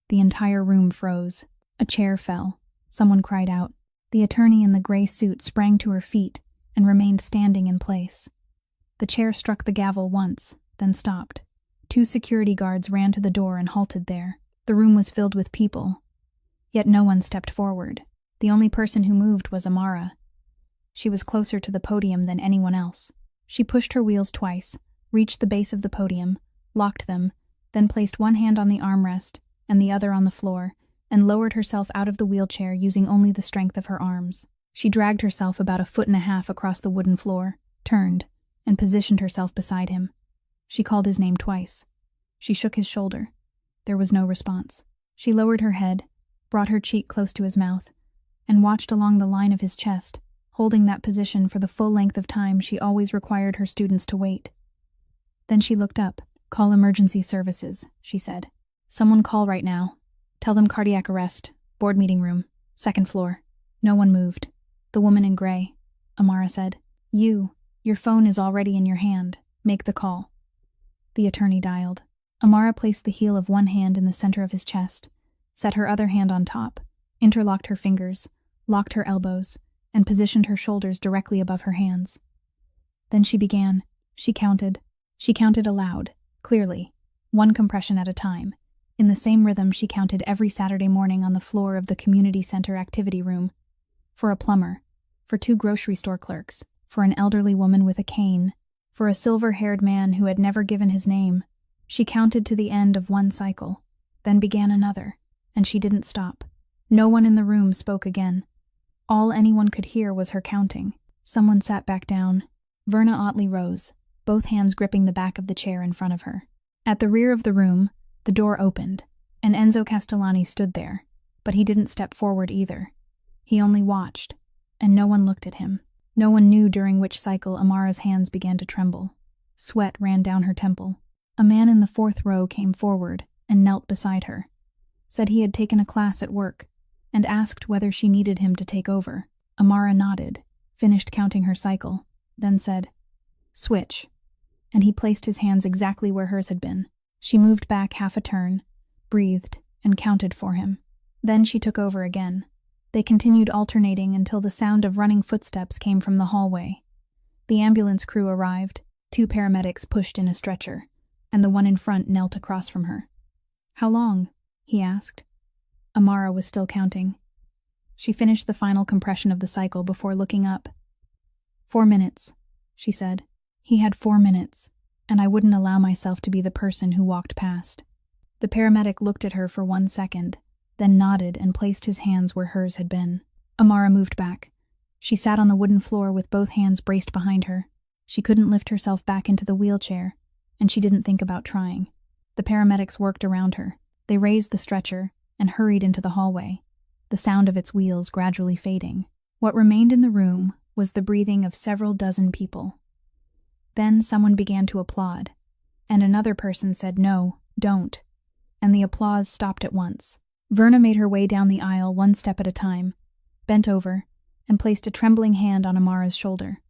The entire room froze. A chair fell. Someone cried out. The attorney in the gray suit sprang to her feet and remained standing in place. The chair struck the gavel once, then stopped. 2 security guards ran to the door and halted there. The room was filled with people, yet no one stepped forward. The only person who moved was Amara. She was closer to the podium than anyone else. She pushed her wheels twice, reached the base of the podium, locked them, then placed one hand on the armrest and the other on the floor, and lowered herself out of the wheelchair using only the strength of her arms. She dragged herself about 1.5 feet across the wooden floor, turned, and positioned herself beside him. She called his name twice. She shook his shoulder. There was no response. She lowered her head, brought her cheek close to his mouth, and watched along the line of his chest, holding that position for the full length of time she always required her students to wait. Then she looked up. "Call emergency services," she said. "Someone call right now. Tell them cardiac arrest, board meeting room, 2nd floor." No one moved. "The woman in gray," Amara said. Your phone is already in your hand. Make the call." The attorney dialed. Amara placed the heel of one hand in the center of his chest, set her other hand on top, interlocked her fingers, locked her elbows, and positioned her shoulders directly above her hands. Then she began. She counted. She counted aloud, clearly, 1 compression at a time. In the same rhythm she counted every Saturday morning on the floor of the community center activity room. For a plumber, for 2 grocery store clerks, for an elderly woman with a cane, for a silver-haired man who had never given his name. She counted to the end of 1 cycle, then began another, and she didn't stop. No one in the room spoke again. All anyone could hear was her counting. Someone sat back down. Verna Otley rose, both hands gripping the back of the chair in front of her. At the rear of the room, the door opened, and Enzo Castellani stood there, but he didn't step forward either. He only watched, and no one looked at him. No one knew during which cycle Amara's hands began to tremble. Sweat ran down her temple. A man in the 4th row came forward and knelt beside her, said he had taken a class at work, and asked whether she needed him to take over. Amara nodded, finished counting her cycle, then said, "Switch," and he placed his hands exactly where hers had been. She moved back half a turn, breathed, and counted for him. Then she took over again. They continued alternating until the sound of running footsteps came from the hallway. The ambulance crew arrived, 2 paramedics pushed in a stretcher, and the one in front knelt across from her. "How long?" he asked. Amara was still counting. She finished the final compression of the cycle before looking up. 4 minutes, she said. He had 4 minutes, and I wouldn't allow myself to be the person who walked past. The paramedic looked at her for 1 second, then nodded and placed his hands where hers had been. Amara moved back. She sat on the wooden floor with both hands braced behind her. She couldn't lift herself back into the wheelchair, and she didn't think about trying. The paramedics worked around her. They raised the stretcher and hurried into the hallway, the sound of its wheels gradually fading. What remained in the room was the breathing of several dozen people. Then someone began to applaud, and another person said, "No, don't," and the applause stopped at once. Verna made her way down the aisle 1 step at a time, bent over, and placed a trembling hand on Amara's shoulder.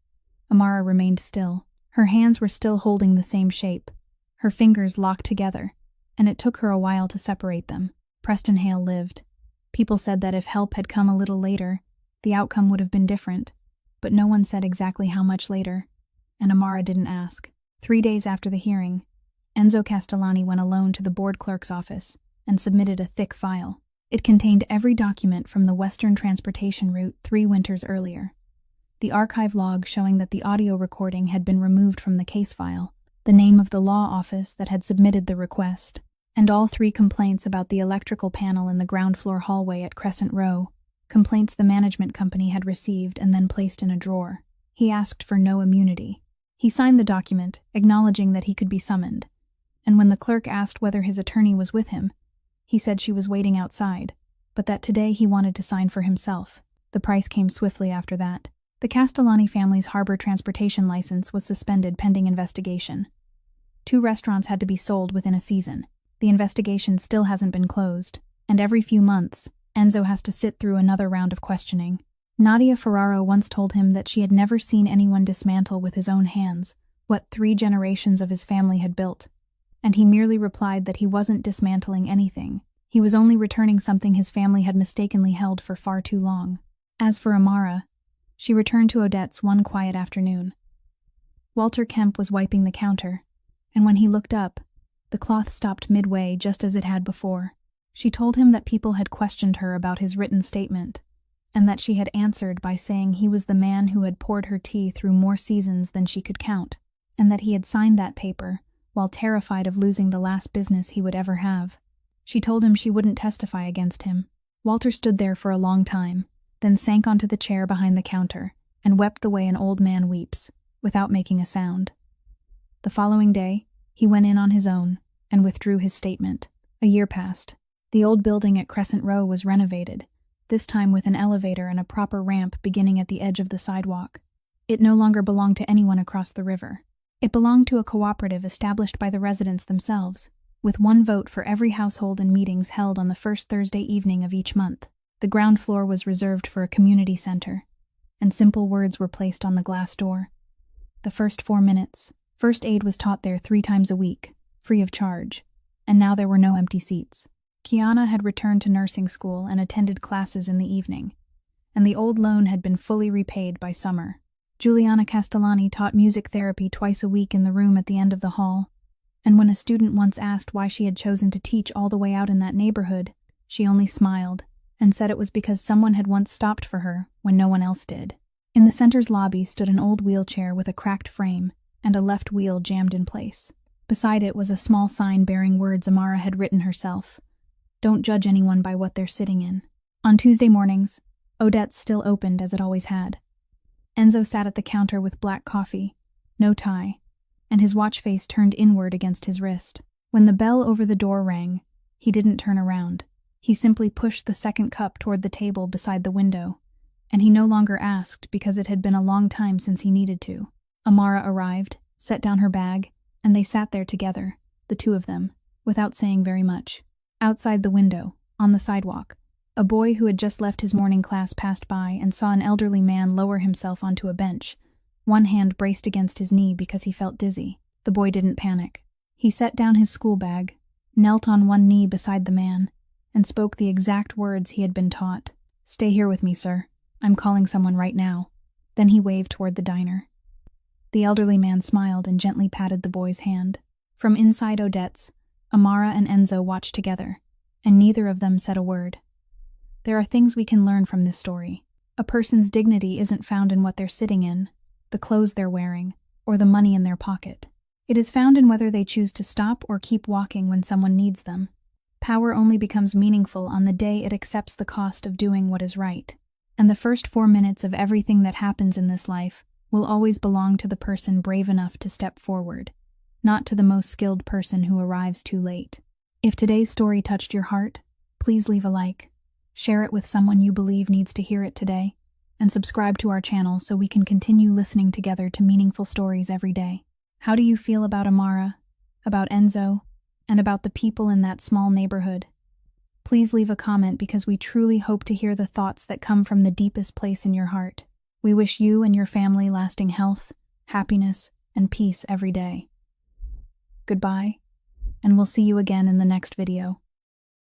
Amara remained still. Her hands were still holding the same shape, her fingers locked together, and it took her a while to separate them. Preston Hale lived. People said that if help had come a little later, the outcome would have been different, but no one said exactly how much later, and Amara didn't ask. 3 days after the hearing, Enzo Castellani went alone to the board clerk's office and submitted a thick file. It contained every document from the Western transportation route 3 winters earlier. The archive log showing that the audio recording had been removed from the case file, the name of the law office that had submitted the request, and all 3 complaints about the electrical panel in the ground floor hallway at Crescent Row, complaints the management company had received and then placed in a drawer. He asked for no immunity. He signed the document, acknowledging that he could be summoned, and when the clerk asked whether his attorney was with him, he said she was waiting outside, but that today he wanted to sign for himself. The price came swiftly after that. The Castellani family's harbor transportation license was suspended pending investigation. 2 restaurants had to be sold within a season. The investigation still hasn't been closed, and every few months, Enzo has to sit through another round of questioning. Nadia Ferraro once told him that she had never seen anyone dismantle with his own hands what 3 generations of his family had built, and he merely replied that he wasn't dismantling anything. He was only returning something his family had mistakenly held for far too long. As for Amara, she returned to Odette's one quiet afternoon. Walter Kemp was wiping the counter, and when he looked up, the cloth stopped midway just as it had before. She told him that people had questioned her about his written statement, and that she had answered by saying he was the man who had poured her tea through more seasons than she could count, and that he had signed that paper while terrified of losing the last business he would ever have. She told him she wouldn't testify against him. Walter stood there for a long time, then sank onto the chair behind the counter and wept the way an old man weeps, without making a sound. The following day, he went in on his own and withdrew his statement. A year passed. The old building at Crescent Row was renovated, this time with an elevator and a proper ramp beginning at the edge of the sidewalk. It no longer belonged to anyone across the river. It belonged to a cooperative established by the residents themselves, with 1 vote for every household and meetings held on the first Thursday evening of each month. The ground floor was reserved for a community center, and simple words were placed on the glass door. The first 4 minutes. First aid was taught there 3 times a week, free of charge, and now there were no empty seats. Kiana had returned to nursing school and attended classes in the evening, and the old loan had been fully repaid by summer. Juliana Castellani taught music therapy twice a week in the room at the end of the hall, and when a student once asked why she had chosen to teach all the way out in that neighborhood, she only smiled and said it was because someone had once stopped for her when no one else did. In the center's lobby stood an old wheelchair with a cracked frame and a left wheel jammed in place. Beside it was a small sign bearing words Amara had written herself. "Don't judge anyone by what they're sitting in." On Tuesday mornings, Odette's still opened as it always had. Enzo sat at the counter with black coffee, no tie, and his watch face turned inward against his wrist. When the bell over the door rang, he didn't turn around. He simply pushed the second cup toward the table beside the window, and he no longer asked because it had been a long time since he needed to. Amara arrived, set down her bag, and they sat there together, the 2 of them, without saying very much. Outside the window, on the sidewalk, A boy who had just left his morning class passed by and saw an elderly man lower himself onto a bench. One hand braced against his knee because he felt dizzy. The boy didn't panic. He set down his school bag, knelt on one knee beside the man, and spoke the exact words he had been taught. "Stay here with me, sir. I'm calling someone right now." Then he waved toward the diner. The elderly man smiled and gently patted the boy's hand. From inside Odette's, Amara and Enzo watched together, and neither of them said a word. There are things we can learn from this story. A person's dignity isn't found in what they're sitting in, the clothes they're wearing, or the money in their pocket. It is found in whether they choose to stop or keep walking when someone needs them. Power only becomes meaningful on the day it accepts the cost of doing what is right. And the first 4 minutes of everything that happens in this life will always belong to the person brave enough to step forward, not to the most skilled person who arrives too late. If today's story touched your heart, please leave a like, share it with someone you believe needs to hear it today, and subscribe to our channel so we can continue listening together to meaningful stories every day. How do you feel about Amara, about Enzo, and about the people in that small neighborhood? Please leave a comment because we truly hope to hear the thoughts that come from the deepest place in your heart. We wish you and your family lasting health, happiness, and peace every day. Goodbye, and we'll see you again in the next video.